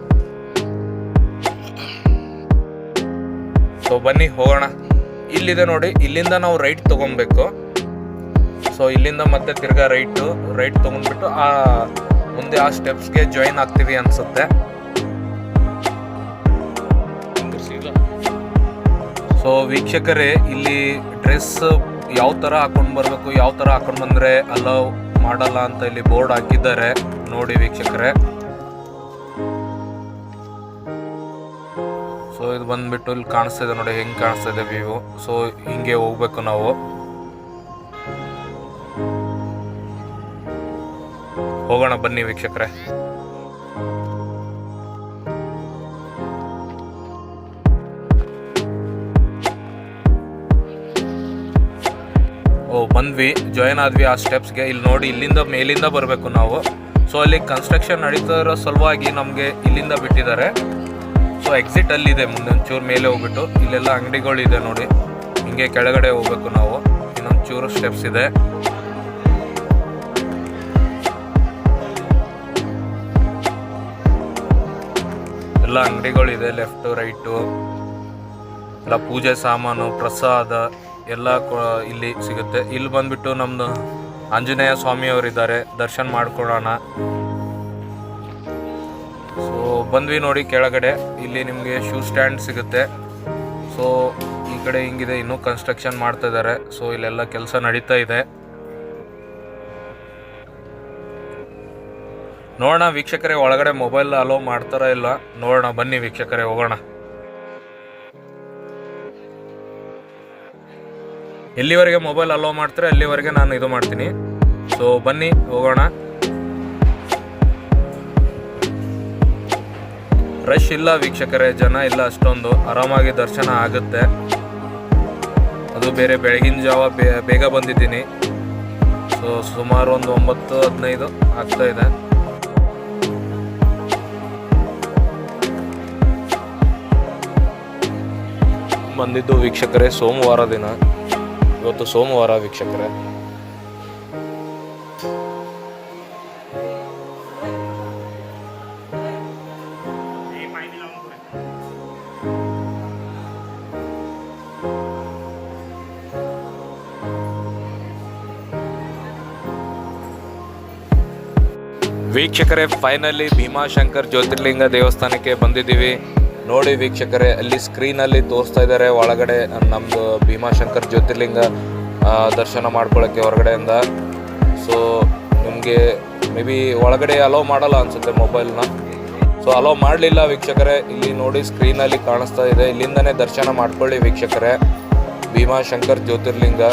ಸೊ ಬನ್ನಿ ಹೋಗೋಣ. ಇಲ್ಲಿದೆ ನೋಡಿ, ಇಲ್ಲಿಂದ ನಾವು ರೈಟ್ ತೊಗೊಬೇಕು. ಸೊ ಇಲ್ಲಿಂದ ಮತ್ತೆ ತಿರ್ಗಾ ರೈಟ್ ತೊಗೊಂಡ್ಬಿಟ್ಟು ಮುಂದೆ ಆ ಸ್ಟೆಪ್ಸ್ಗೆ ಜಾಯಿನ್ ಆಗ್ತೀವಿ ಅನ್ಸುತ್ತೆ. ಸೊ ವೀಕ್ಷಕರೇ ಇಲ್ಲಿ ಡ್ರೆಸ್ ಯಾವ ಥರ ಹಾಕೊಂಡು ಬರಬೇಕು, ಯಾವ ಥರ ಹಾಕೊಂಡು ಬಂದರೆ ಅಲೌ ಮಾಡಲ್ಲ ಅಂತ ಇಲ್ಲಿ ಬೋರ್ಡ್ ಹಾಕಿದ್ದಾರೆ ನೋಡಿ ವೀಕ್ಷಕರೇ. ಸೊ ಇದು ಬಂದ್ಬಿಟ್ಟು ಇಲ್ಲಿ ಕಾಣಿಸ್ತಾ ಇದೆ ನೋಡಿ, ಹೆಂಗೆ ಕಾಣಿಸ್ತಾ ಇದೆ ವ್ಯೂ. ಸೊ ಹಿಂಗೆ ಹೋಗ್ಬೇಕು ನಾವು. ಹೋಗೋಣ ಬನ್ನಿ ವೀಕ್ಷಕರೇ. ಬಂದ್ವಿ, ಜಾಯಿನ್ ಆದ್ವಿ ಆ ಸ್ಟೆಪ್ಸ್ಗೆ. ಇಲ್ಲಿ ನೋಡಿ, ಇಲ್ಲಿಂದ ಮೇಲಿಂದ ಬರಬೇಕು ನಾವು. ಸೊ ಅಲ್ಲಿ ಕನ್ಸ್ಟ್ರಕ್ಷನ್ ನಡೀತಾ ಇರೋ ಸಲುವಾಗಿ ನಮಗೆ ಇಲ್ಲಿಂದ ಬಿಟ್ಟಿದ್ದಾರೆ. ಸೊ ಎಕ್ಸಿಟ್ ಅಲ್ಲಿದೆ, ಮುಂದೆ ಒಂಚೂರು ಮೇಲೆ ಹೋಗ್ಬಿಟ್ಟು ಇಲ್ಲೆಲ್ಲ ಅಂಗಡಿಗಳಿದೆ ನೋಡಿ. ಹಿಂಗೆ ಕೆಳಗಡೆ ಹೋಗ್ಬೇಕು ನಾವು, ಇನ್ನೊಂದು ಚೂರು ಸ್ಟೆಪ್ಸ್ ಇದೆ. ಎಲ್ಲ ಅಂಗಡಿಗಳಿದೆ, ಲೆಫ್ಟು ರೈಟು ಎಲ್ಲ ಪೂಜೆ ಸಾಮಾನು, ಪ್ರಸಾದ ಎಲ್ಲ ಇಲ್ಲಿ ಸಿಗುತ್ತೆ. ಇಲ್ಲಿ ಬಂದ್ಬಿಟ್ಟು ನಮ್ಮದು ಆಂಜನೇಯ ಸ್ವಾಮಿಯವರಿದ್ದಾರೆ, ದರ್ಶನ ಮಾಡ್ಕೊಳ್ಳೋಣ. ಸೊ ಬಂದ್ವಿ ನೋಡಿ ಕೆಳಗಡೆ. ಇಲ್ಲಿ ನಿಮಗೆ ಶೂ ಸ್ಟ್ಯಾಂಡ್ ಸಿಗುತ್ತೆ. ಸೊ ಈ ಕಡೆ ಹಿಂಗಿದೆ, ಇನ್ನೂ ಕನ್ಸ್ಟ್ರಕ್ಷನ್ ಮಾಡ್ತಾ ಇದ್ದಾರೆ. ಸೊ ಇಲ್ಲೆಲ್ಲ ಕೆಲಸ ನಡೀತಾ ಇದೆ. ನೋಡೋಣ ವೀಕ್ಷಕರೇ, ಒಳಗಡೆ ಮೊಬೈಲ್ ಅಲೋ ಮಾಡ್ತಾರ ಇಲ್ಲ ನೋಡೋಣ. ಬನ್ನಿ ವೀಕ್ಷಕರೇ ಹೋಗೋಣ. ಎಲ್ಲಿವರೆಗೆ ಮೊಬೈಲ್ ಅಲೋ ಮಾಡ್ತಾರೆ ಅಲ್ಲಿವರೆಗೆ ನಾನು ಇದು ಮಾಡ್ತೀನಿ. ಸೊ ಬನ್ನಿ ಹೋಗೋಣ. ರಶ್ ಇಲ್ಲ ವೀಕ್ಷಕರೇ, ಜನ ಇಲ್ಲ ಅಷ್ಟೊಂದು, ಆರಾಮಾಗಿ ದರ್ಶನ ಆಗುತ್ತೆ. ಅದು ಬೇರೆ ಬೆಳಗಿನ ಜಾವ ಬೇಗ ಬಂದಿದ್ದೀನಿ. ಸೊ ಸುಮಾರು ಒಂದು 9:15 ಆಗ್ತಾ ಇದೆ. ಬಂದಿದ್ದು ವೀಕ್ಷಕರೇ ಸೋಮವಾರ ದಿನ, ಇವತ್ತು ಸೋಮವಾರ ವೀಕ್ಷಕರೇ. ವೀಕ್ಷಕರೇ, ಫೈನಲಿ ಭೀಮಾಶಂಕರ್ ಜ್ಯೋತಿರ್ಲಿಂಗ ದೇವಸ್ಥಾನಕ್ಕೆ ಬಂದಿದ್ದೀವಿ. ನೋಡಿ ವೀಕ್ಷಕರೇ, ಅಲ್ಲಿ ಸ್ಕ್ರೀನಲ್ಲಿ ತೋರಿಸ್ತಾ ಇದ್ದಾರೆ ಒಳಗಡೆ ನಮ್ಮದು ಭೀಮಾಶಂಕರ್ ಜ್ಯೋತಿರ್ಲಿಂಗ ದರ್ಶನ ಮಾಡ್ಕೊಳ್ಳೋಕ್ಕೆ ಹೊರಗಡೆಯಿಂದ. ಸೊ ನಿಮಗೆ ಮೇ ಬಿ ಒಳಗಡೆ ಅಲೋ ಮಾಡಲ್ಲ ಅನಿಸುತ್ತೆ ಮೊಬೈಲ್ನ. ಸೊ ಅಲೋ ಮಾಡಲಿಲ್ಲ ವೀಕ್ಷಕರೇ. ಇಲ್ಲಿ ನೋಡಿ ಸ್ಕ್ರೀನಲ್ಲಿ ಕಾಣಿಸ್ತಾ ಇದೆ, ಇಲ್ಲಿಂದನೇ ದರ್ಶನ ಮಾಡ್ಕೊಳ್ಳಿ ವೀಕ್ಷಕರೇ ಭೀಮಾಶಂಕರ್ ಜ್ಯೋತಿರ್ಲಿಂಗ.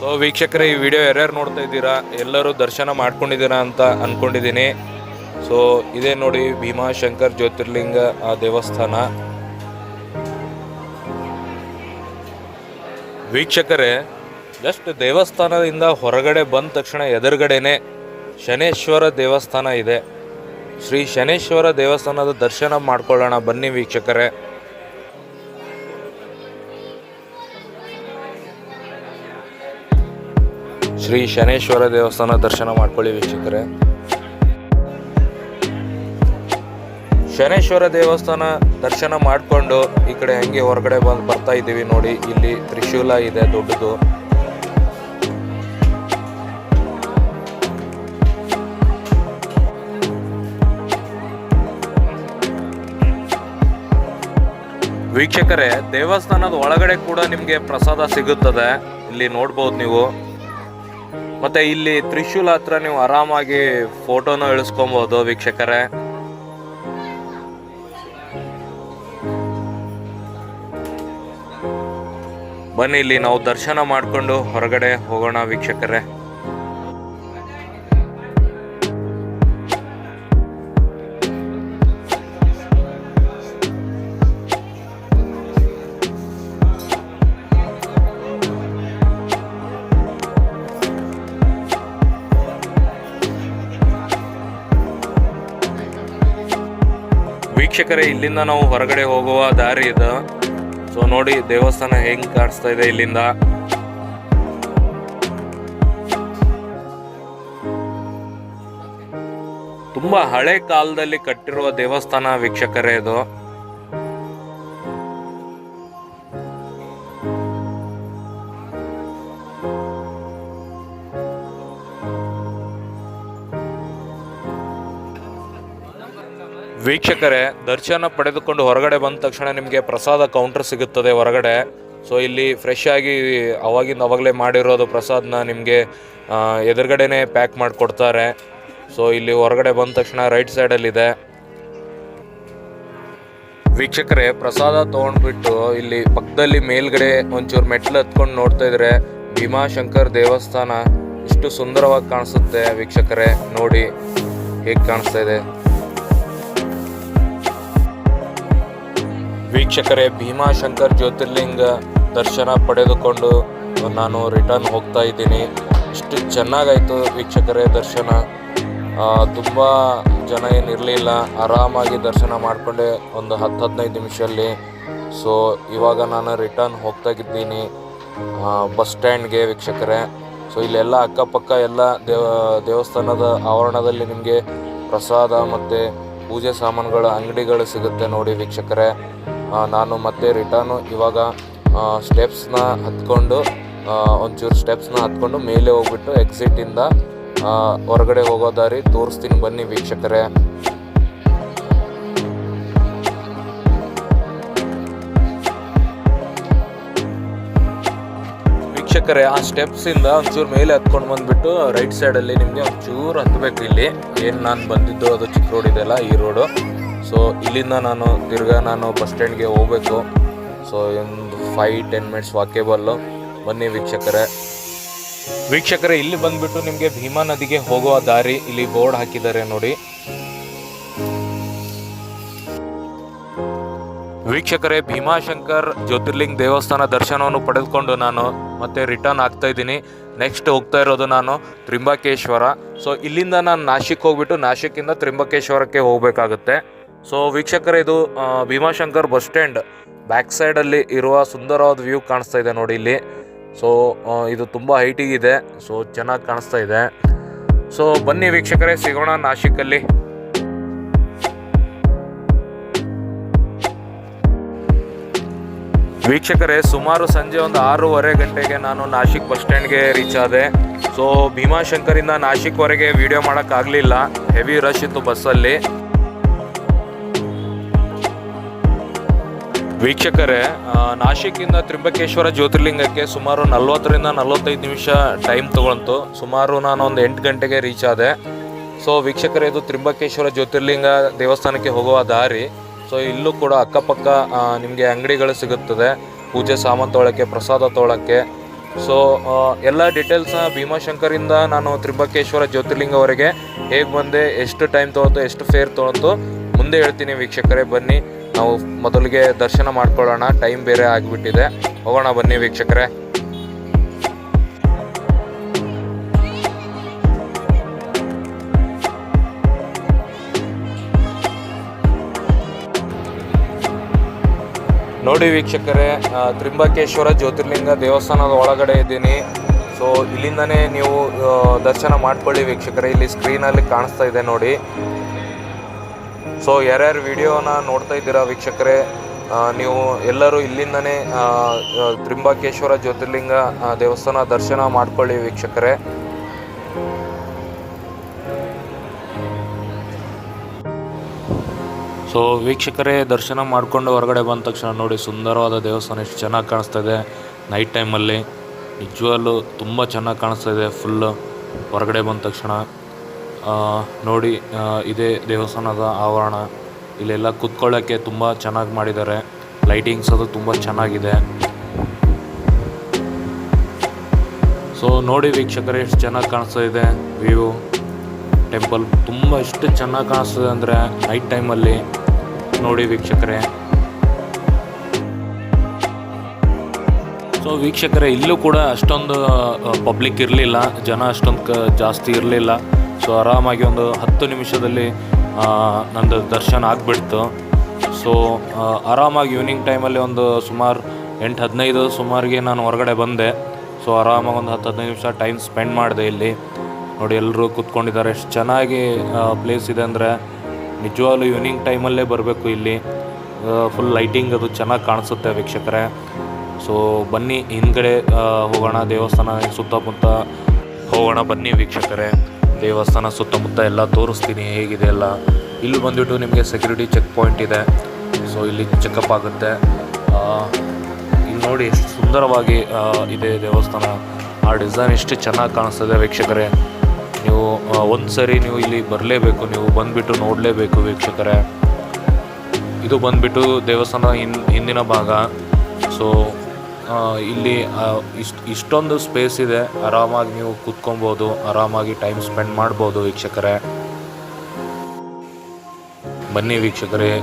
ಸೊ ವೀಕ್ಷಕರೇ, ಈ ವಿಡಿಯೋ ಯಾರ್ಯಾರು ನೋಡ್ತಾ ಇದ್ದೀರಾ ಎಲ್ಲರೂ ದರ್ಶನ ಮಾಡ್ಕೊಂಡಿದ್ದೀರಾ ಅಂತ ಅಂದ್ಕೊಂಡಿದ್ದೀನಿ. ಸೊ ಇದೇ ನೋಡಿ ಭೀಮಾಶಂಕರ್ ಜ್ಯೋತಿರ್ಲಿಂಗ ದೇವಸ್ಥಾನ. ವೀಕ್ಷಕರೇ, ಜಸ್ಟ್ ದೇವಸ್ಥಾನದಿಂದ ಹೊರಗಡೆ ಬಂದ ತಕ್ಷಣ ಎದುರುಗಡೆನೆ ಶನೇಶ್ವರ ದೇವಸ್ಥಾನ ಇದೆ. ಶ್ರೀ ಶನೇಶ್ವರ ದೇವಸ್ಥಾನದ ದರ್ಶನ ಮಾಡ್ಕೊಳ್ಳೋಣ ಬನ್ನಿ ವೀಕ್ಷಕರೇ. ಶ್ರೀ ಶನೇಶ್ವರ ದೇವಸ್ಥಾನ ದರ್ಶನ ಮಾಡ್ಕೊಳ್ಳಿ ವೀಕ್ಷಕರೇ. ಶನೇಶ್ವರ ದೇವಸ್ಥಾನ ದರ್ಶನ ಮಾಡಿಕೊಂಡು ಈ ಕಡೆ ಹಂಗೆ ಹೊರಗಡೆ ಬರ್ತಾ ಇದ್ದೀವಿ. ನೋಡಿ ಇಲ್ಲಿ ತ್ರಿಶೂಲ ಇದೆ ದೊಡ್ಡದು. ವೀಕ್ಷಕರೇ, ದೇವಸ್ಥಾನದ ಒಳಗಡೆ ಕೂಡ ನಿಮಗೆ ಪ್ರಸಾದ ಸಿಗುತ್ತದೆ, ಇಲ್ಲಿ ನೋಡ್ಬೋದು ನೀವು. ಮತ್ತೆ ಇಲ್ಲಿ ತ್ರಿಶೂಲ ಹತ್ರ ನೀವು ಆರಾಮಾಗಿ ಫೋಟೋನ ಇಳಿಸ್ಕೊಬಹುದು ವೀಕ್ಷಕರೇ. ಬನ್ನಿ ಇಲ್ಲಿ ನಾವು ದರ್ಶನ ಮಾಡಿಕೊಂಡು ಹೊರಗಡೆ ಹೋಗೋಣ ವೀಕ್ಷಕರೇ. ವೀಕ್ಷಕರೇ, ಇಲ್ಲಿಂದ ನಾವು ಹೊರಗಡೆ ಹೋಗುವ ದಾರಿ ಇದು. ಸೊ ನೋಡಿ ದೇವಸ್ಥಾನ ಹೆಂಗ್ ಕಾಣಿಸ್ತಾ ಇದೆ ಇಲ್ಲಿಂದ. ತುಂಬಾ ಹಳೆ ಕಾಲದಲ್ಲಿ ಕಟ್ಟಿರುವ ದೇವಸ್ಥಾನ ವೀಕ್ಷಕರೇ ಇದು. ವೀಕ್ಷಕರೇ, ದರ್ಶನ ಪಡೆದುಕೊಂಡು ಹೊರಗಡೆ ಬಂದ ತಕ್ಷಣ ನಿಮಗೆ ಪ್ರಸಾದ ಕೌಂಟರ್ ಸಿಗುತ್ತದೆ ಹೊರಗಡೆ. ಸೊ ಇಲ್ಲಿ ಫ್ರೆಶ್ ಆಗಿ ಅವಾಗಲೇ ಮಾಡಿರೋದು ಪ್ರಸಾದನ ನಿಮಗೆ ಎದುರುಗಡೆನೇ ಪ್ಯಾಕ್ ಮಾಡಿಕೊಡ್ತಾರೆ. ಸೊ ಇಲ್ಲಿ ಹೊರಗಡೆ ಬಂದ ತಕ್ಷಣ ರೈಟ್ ಸೈಡಲ್ಲಿದೆ ವೀಕ್ಷಕರೇ. ಪ್ರಸಾದ ತೊಗೊಂಡ್ಬಿಟ್ಟು ಇಲ್ಲಿ ಪಕ್ಕದಲ್ಲಿ ಮೇಲ್ಗಡೆ ಒಂಚೂರು ಮೆಟ್ಲು ಹತ್ಕೊಂಡು ನೋಡ್ತಾ ಇದ್ರೆ ಭೀಮಾಶಂಕರ್ ದೇವಸ್ಥಾನ ಇಷ್ಟು ಸುಂದರವಾಗಿ ಕಾಣಿಸುತ್ತೆ ವೀಕ್ಷಕರೇ. ನೋಡಿ ಹೇಗೆ ಕಾಣಿಸ್ತಾ ಇದೆ ವೀಕ್ಷಕರೇ. ಭೀಮಾಶಂಕರ್ ಜ್ಯೋತಿರ್ಲಿಂಗ ದರ್ಶನ ಪಡೆದುಕೊಂಡು ನಾನು ರಿಟರ್ನ್ ಹೋಗ್ತಾ ಇದ್ದೀನಿ. ಇಷ್ಟು ಚೆನ್ನಾಗಾಯಿತು ವೀಕ್ಷಕರೇ ದರ್ಶನ. ತುಂಬ ಜನ ಏನಿರಲಿಲ್ಲ, ಆರಾಮಾಗಿ ದರ್ಶನ ಮಾಡಿಕೊಂಡೆ ಒಂದು 10-15 ನಿಮಿಷದಲ್ಲಿ. ಸೊ ಇವಾಗ ನಾನು ರಿಟರ್ನ್ ಹೋಗ್ತಾ ಇದ್ದೀನಿ ಬಸ್ ಸ್ಟ್ಯಾಂಡ್ಗೆ ವೀಕ್ಷಕರೇ. ಸೊ ಇಲ್ಲೆಲ್ಲ ಅಕ್ಕಪಕ್ಕ ಎಲ್ಲ ದೇವಸ್ಥಾನದ ಆವರಣದಲ್ಲಿ ನಿಮಗೆ ಪ್ರಸಾದ ಮತ್ತು ಪೂಜೆ ಸಾಮಾನುಗಳ ಅಂಗಡಿಗಳು ಸಿಗುತ್ತೆ ನೋಡಿ ವೀಕ್ಷಕರೇ. ನಾನು ಮತ್ತೆ ರಿಟರ್ನು ಇವಾಗ ಸ್ಟೆಪ್ಸ್ನ ಹತ್ಕೊಂಡು ಒಂಚೂರು ಸ್ಟೆಪ್ಸ್ನ ಹತ್ಕೊಂಡು ಮೇಲೆ ಹೋಗ್ಬಿಟ್ಟು ಎಕ್ಸಿಟಿಂದ ಹೊರಗಡೆ ಹೋಗೋ ದಾರಿ ತೋರಿಸ್ತೀನಿ ಬನ್ನಿ ವೀಕ್ಷಕರೇ. ವೀಕ್ಷಕರೇ, ಆ ಸ್ಟೆಪ್ಸಿಂದ ಒಂಚೂರು ಮೇಲೆ ಹತ್ಕೊಂಡು ಬಂದುಬಿಟ್ಟು ರೈಟ್ ಸೈಡಲ್ಲಿ ನಿಮಗೆ ಒಂಚೂರು ಹತ್ತಬೇಕು. ಇಲ್ಲಿ ಏನು ನಾನು ಬಂದಿದ್ದು ಅದು ಚಿಕ್ಕ ರೋಡ್ ಇದೆಯಲ್ಲ, ಈ ರೋಡು. ಸೊ ಇಲ್ಲಿಂದ ನಾನು ಬಸ್ ಸ್ಟ್ಯಾಂಡ್ಗೆ ಹೋಗಬೇಕು. ಸೊ ಒಂದು 5-10 ಮಿನಿಟ್ಸ್ ವಾಕೇಬಲ್ಲು. ಬನ್ನಿ ವೀಕ್ಷಕರೇ. ಇಲ್ಲಿ ಬಂದುಬಿಟ್ಟು ನಿಮಗೆ ಭೀಮಾ ನದಿಗೆ ಹೋಗುವ ದಾರಿ ಇಲ್ಲಿ ಬೋರ್ಡ್ ಹಾಕಿದ್ದಾರೆ ನೋಡಿ ವೀಕ್ಷಕರೇ. ಭೀಮಾಶಂಕರ್ ಜ್ಯೋತಿರ್ಲಿಂಗ ದೇವಸ್ಥಾನ ದರ್ಶನವನ್ನು ಪಡೆದುಕೊಂಡು ನಾನು ಮತ್ತೆ ರಿಟರ್ನ್ ಆಗ್ತಾ ಇದ್ದೀನಿ. ನೆಕ್ಸ್ಟ್ ಹೋಗ್ತಾ ಇರೋದು ನಾನು ತ್ರಿಂಬಕೇಶ್ವರ. ಸೊ ಇಲ್ಲಿಂದ ನಾನು ನಾಶಿಕ್ ಹೋಗ್ಬಿಟ್ಟು ನಾಶಿಕ್ಕಿಂದ ತ್ರಿಂಬಕೇಶ್ವರಕ್ಕೆ ಹೋಗಬೇಕಾಗುತ್ತೆ. ಸೊ ವೀಕ್ಷಕರೇ, ಇದು ಭೀಮಾಶಂಕರ್ ಬಸ್ ಸ್ಟ್ಯಾಂಡ್ ಬ್ಯಾಕ್ ಸೈಡಲ್ಲಿ ಇರುವ ಸುಂದರವಾದ ವ್ಯೂ ಕಾಣಿಸ್ತಾ ಇದೆ ನೋಡಿ ಇಲ್ಲಿ. ಸೊ ಇದು ತುಂಬ ಹೈಟಿಗಿದೆ, ಸೊ ಚೆನ್ನಾಗಿ ಕಾಣಿಸ್ತಾ ಇದೆ. ಸೊ ಬನ್ನಿ ವೀಕ್ಷಕರೇ, ಸಿಗೋಣ ನಾಶಿಕಲ್ಲಿ. ವೀಕ್ಷಕರೇ, ಸುಮಾರು ಸಂಜೆ ಒಂದು 6:30 ಗಂಟೆಗೆ ನಾನು ನಾಶಿಕ್ ಬಸ್ ಸ್ಟ್ಯಾಂಡ್ಗೆ ರೀಚ್ ಆದೆ. ಸೊ ಭೀಮಾಶಂಕರಿಂದ ನಾಶಿಕ್ವರೆಗೆ ವಿಡಿಯೋ ಮಾಡೋಕ್ಕಾಗಲಿಲ್ಲ, ಹೆವಿ ರಶ್ ಇತ್ತು ಬಸ್ಸಲ್ಲಿ. ವೀಕ್ಷಕರೇ, ನಾಶಿಕ್ಕಿಂದ ತ್ರಿಂಬಕೇಶ್ವರ ಜ್ಯೋತಿರ್ಲಿಂಗಕ್ಕೆ ಸುಮಾರು 40ರಿಂದ 45 ನಿಮಿಷ ಟೈಮ್ ತೊಗೊಂತು. ಸುಮಾರು ನಾನು ಒಂದು 8 ಗಂಟೆಗೆ ರೀಚ್ ಆದೆ. ಸೊ ವೀಕ್ಷಕರೇ, ಇದು ತ್ರಿಂಬಕೇಶ್ವರ ಜ್ಯೋತಿರ್ಲಿಂಗ ದೇವಸ್ಥಾನಕ್ಕೆ ಹೋಗುವ ದಾರಿ. ಸೊ ಇಲ್ಲೂ ಕೂಡ ಅಕ್ಕಪಕ್ಕ ನಿಮಗೆ ಅಂಗಡಿಗಳು ಸಿಗುತ್ತದೆ, ಪೂಜೆ ಸಾಮಾನು ತೊಗೊಳಕ್ಕೆ, ಪ್ರಸಾದ ತೊಗೊಳಕ್ಕೆ. ಸೊ ಎಲ್ಲ ಡೀಟೇಲ್ಸ್ನ ಭೀಮಾಶಂಕರಿಂದ ನಾನು ತ್ರಿಂಬಕೇಶ್ವರ ಜ್ಯೋತಿರ್ಲಿಂಗವರೆಗೆ ಹೇಗೆ ಬಂದೆ, ಎಷ್ಟು ಟೈಮ್ ತೊಗೊಳ್ತು, ಎಷ್ಟು ಫೇರ್ ತೊಗೊಳ್ತು ಮುಂದೆ ಹೇಳ್ತೀನಿ. ವೀಕ್ಷಕರೇ ಬನ್ನಿ, ನಾವು ಮೊದಲಿಗೆ ದರ್ಶನ ಮಾಡ್ಕೊಳ್ಳೋಣ. ಟೈಮ್ ಬೇರೆ ಆಗಿಬಿಟ್ಟಿದೆ, ಹೋಗೋಣ ಬನ್ನಿ ವೀಕ್ಷಕರೇ. ನೋಡಿ ವೀಕ್ಷಕರೇ, ತ್ರಿಂಬಕೇಶ್ವರ ಜ್ಯೋತಿರ್ಲಿಂಗ ದೇವಸ್ಥಾನದ ಒಳಗಡೆ ಇದ್ದೀನಿ. ಸೊ ಇಲ್ಲಿಂದನೇ ನೀವು ದರ್ಶನ ಮಾಡ್ಕೊಳ್ಳಿ ವೀಕ್ಷಕರೇ. ಇಲ್ಲಿ ಸ್ಕ್ರೀನಲ್ಲಿ ಕಾಣಿಸ್ತಾ ಇದೆ ನೋಡಿ. ಸೊ ಯಾರ್ಯಾರು ವಿಡಿಯೋನ ನೋಡ್ತಾ ಇದ್ದೀರಾ ವೀಕ್ಷಕರೇ, ನೀವು ಎಲ್ಲರೂ ಇಲ್ಲಿಂದನೇ ತ್ರಿಂಬಕೇಶ್ವರ ಜ್ಯೋತಿರ್ಲಿಂಗ ದೇವಸ್ಥಾನ ದರ್ಶನ ಮಾಡ್ಕೊಳ್ಳಿ ವೀಕ್ಷಕರೇ. ಸೊ ವೀಕ್ಷಕರೇ, ದರ್ಶನ ಮಾಡಿಕೊಂಡು ಹೊರಗಡೆ ಬಂದ ತಕ್ಷಣ ನೋಡಿ, ಸುಂದರವಾದ ದೇವಸ್ಥಾನ ಎಷ್ಟು ಚೆನ್ನಾಗಿ ಕಾಣಿಸ್ತಾ ಇದೆ ನೈಟ್ ಟೈಮಲ್ಲಿ. ನಿಜವಾಗ್ಲೂ ತುಂಬ ಚೆನ್ನಾಗಿ ಕಾಣಿಸ್ತಾ ಇದೆ ಫುಲ್ಲು ಹೊರಗಡೆ ಬಂದ ತಕ್ಷಣ. ನೋಡಿ, ಇದೇ ದೇವಸ್ಥಾನದ ಆವರಣ. ಇಲ್ಲೆಲ್ಲ ಕೂತ್ಕೊಳ್ಳೋಕ್ಕೆ ತುಂಬ ಚೆನ್ನಾಗಿ ಮಾಡಿದ್ದಾರೆ, ಲೈಟಿಂಗ್ಸ್ ಅದು ತುಂಬ ಚೆನ್ನಾಗಿದೆ. ಸೊ ನೋಡಿ ವೀಕ್ಷಕರೇ, ಎಷ್ಟು ಚೆನ್ನಾಗಿ ಕಾಣಿಸ್ತಾ ಇದೆ ವ್ಯೂ. ಟೆಂಪಲ್ ತುಂಬ ಎಷ್ಟು ಚೆನ್ನಾಗಿ ಕಾಣಿಸ್ತದೆ ಅಂದರೆ ನೈಟ್ ಟೈಮಲ್ಲಿ. ನೋಡಿ ವೀಕ್ಷಕರೇ. ಸೊ ವೀಕ್ಷಕರೇ, ಇಲ್ಲೂ ಕೂಡ ಅಷ್ಟೊಂದು ಪಬ್ಲಿಕ್ ಇರಲಿಲ್ಲ, ಜನ ಅಷ್ಟೊಂದು ಜಾಸ್ತಿ ಇರಲಿಲ್ಲ. ಸೊ ಆರಾಮಾಗಿ ಒಂದು 10 ನಿಮಿಷದಲ್ಲಿ ನಂದು ದರ್ಶನ ಆಗಿಬಿಡ್ತು. ಸೊ ಆರಾಮಾಗಿ ಈವ್ನಿಂಗ್ ಟೈಮಲ್ಲಿ ಒಂದು ಸುಮಾರು 8:15 ಸುಮಾರಿಗೆ ನಾನು ಹೊರಗಡೆ ಬಂದೆ. ಸೊ ಆರಾಮಾಗಿ ಒಂದು 10-15 ನಿಮಿಷ ಟೈಮ್ ಸ್ಪೆಂಡ್ ಮಾಡಿದೆ ಇಲ್ಲಿ. ನೋಡಿ, ಎಲ್ಲರೂ ಕೂತ್ಕೊಂಡಿದ್ದಾರೆ. ಎಷ್ಟು ಚೆನ್ನಾಗಿ ಪ್ಲೇಸ್ ಇದೆ ಅಂದರೆ ನಿಜವಾಗ್ಲೂ ಈವ್ನಿಂಗ್ ಟೈಮಲ್ಲೇ ಬರಬೇಕು ಇಲ್ಲಿ. ಫುಲ್ ಲೈಟಿಂಗ್ ಅದು ಚೆನ್ನಾಗಿ ಕಾಣಿಸುತ್ತೆ ವೀಕ್ಷಕರೇ. ಸೊ ಬನ್ನಿ ಹಿಂದ್ಗಡೆ ಹೋಗೋಣ, ದೇವಸ್ಥಾನ ಸುತ್ತಮುತ್ತ ಹೋಗೋಣ ಬನ್ನಿ ವೀಕ್ಷಕರೇ. ದೇವಸ್ಥಾನ ಸುತ್ತಮುತ್ತ ಎಲ್ಲ ತೋರಿಸ್ತೀನಿ ಹೇಗಿದೆ ಎಲ್ಲ. ಇಲ್ಲಿ ಬಂದುಬಿಟ್ಟು ನಿಮಗೆ ಸೆಕ್ಯೂರಿಟಿ ಚೆಕ್ ಪಾಯಿಂಟ್ ಇದೆ. ಸೊ ಇಲ್ಲಿ ಚೆಕಪ್ ಆಗುತ್ತೆ. ಇಲ್ಲಿ ನೋಡಿ ಎಷ್ಟು ಸುಂದರವಾಗಿ ಇದೆ ದೇವಸ್ಥಾನ. ಆ ಡಿಸೈನ್ ಎಷ್ಟು ಚೆನ್ನಾಗಿ ಕಾಣಿಸ್ತದೆ ವೀಕ್ಷಕರೇ. ನೀವು ಒಂದು ಸರಿ ನೀವು ಇಲ್ಲಿ ಬರಲೇಬೇಕು, ನೀವು ಬಂದುಬಿಟ್ಟು ನೋಡಲೇಬೇಕು ವೀಕ್ಷಕರೇ. ಇದು ಬಂದುಬಿಟ್ಟು ದೇವಸ್ಥಾನ ಹಿಂದಿನ ಭಾಗ. ಸೊ ಇಲ್ಲಿ ಇಷ್ಟೊಂದು ಸ್ಪೇಸ್ ಇದೆ, ಆರಾಮಾಗಿ ನೀವು ಕೂತ್ಕೊಬೋದು, ಆರಾಮಾಗಿ ಟೈಮ್ ಸ್ಪೆಂಡ್ ಮಾಡ್ಬೋದು ವೀಕ್ಷಕರೇ. ಬನ್ನಿ ವೀಕ್ಷಕರೇ,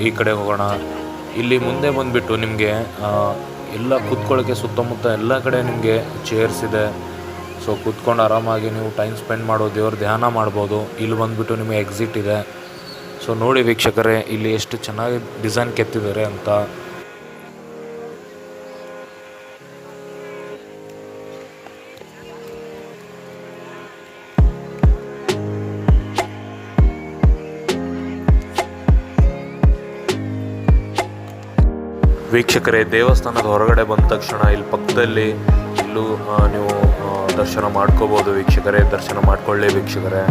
ಈ ಕಡೆ ಹೋಗೋಣ. ಇಲ್ಲಿ ಮುಂದೆ ಬಂದುಬಿಟ್ಟು ನಿಮಗೆ ಎಲ್ಲ ಕೂತ್ಕೊಳ್ಳೋಕ್ಕೆ ಸುತ್ತಮುತ್ತ ಎಲ್ಲ ಕಡೆ ನಿಮಗೆ ಚೇರ್ಸ್ ಇದೆ. ಸೊ ಕೂತ್ಕೊಂಡು ಆರಾಮಾಗಿ ನೀವು ಟೈಮ್ ಸ್ಪೆಂಡ್ ಮಾಡೋ, ದೇವ್ರ ಧ್ಯಾನ ಮಾಡ್ಬೋದು. ಇಲ್ಲಿ ಬಂದುಬಿಟ್ಟು ನಿಮಗೆ ಎಕ್ಸಿಟ್ ಇದೆ. ಸೊ ನೋಡಿ ವೀಕ್ಷಕರೇ, ಇಲ್ಲಿ ಎಷ್ಟು ಚೆನ್ನಾಗಿ ಡಿಸೈನ್ ಕೆತ್ತಿದ್ದಾರೆ ಅಂತ. ವೀಕ್ಷಕರೇ, ದೇವಸ್ಥಾನದ ಹೊರಗಡೆ ಬಂದ ತಕ್ಷಣ ಇಲ್ಲಿ ಪಕ್ಕದಲ್ಲಿ ಇಲ್ಲೂ ನೀವು ದರ್ಶನ ಮಾಡ್ಕೋಬೋದು ವೀಕ್ಷಕರೇ. ದರ್ಶನ ಮಾಡ್ಕೊಳ್ಳಿ ವೀಕ್ಷಕರೇ.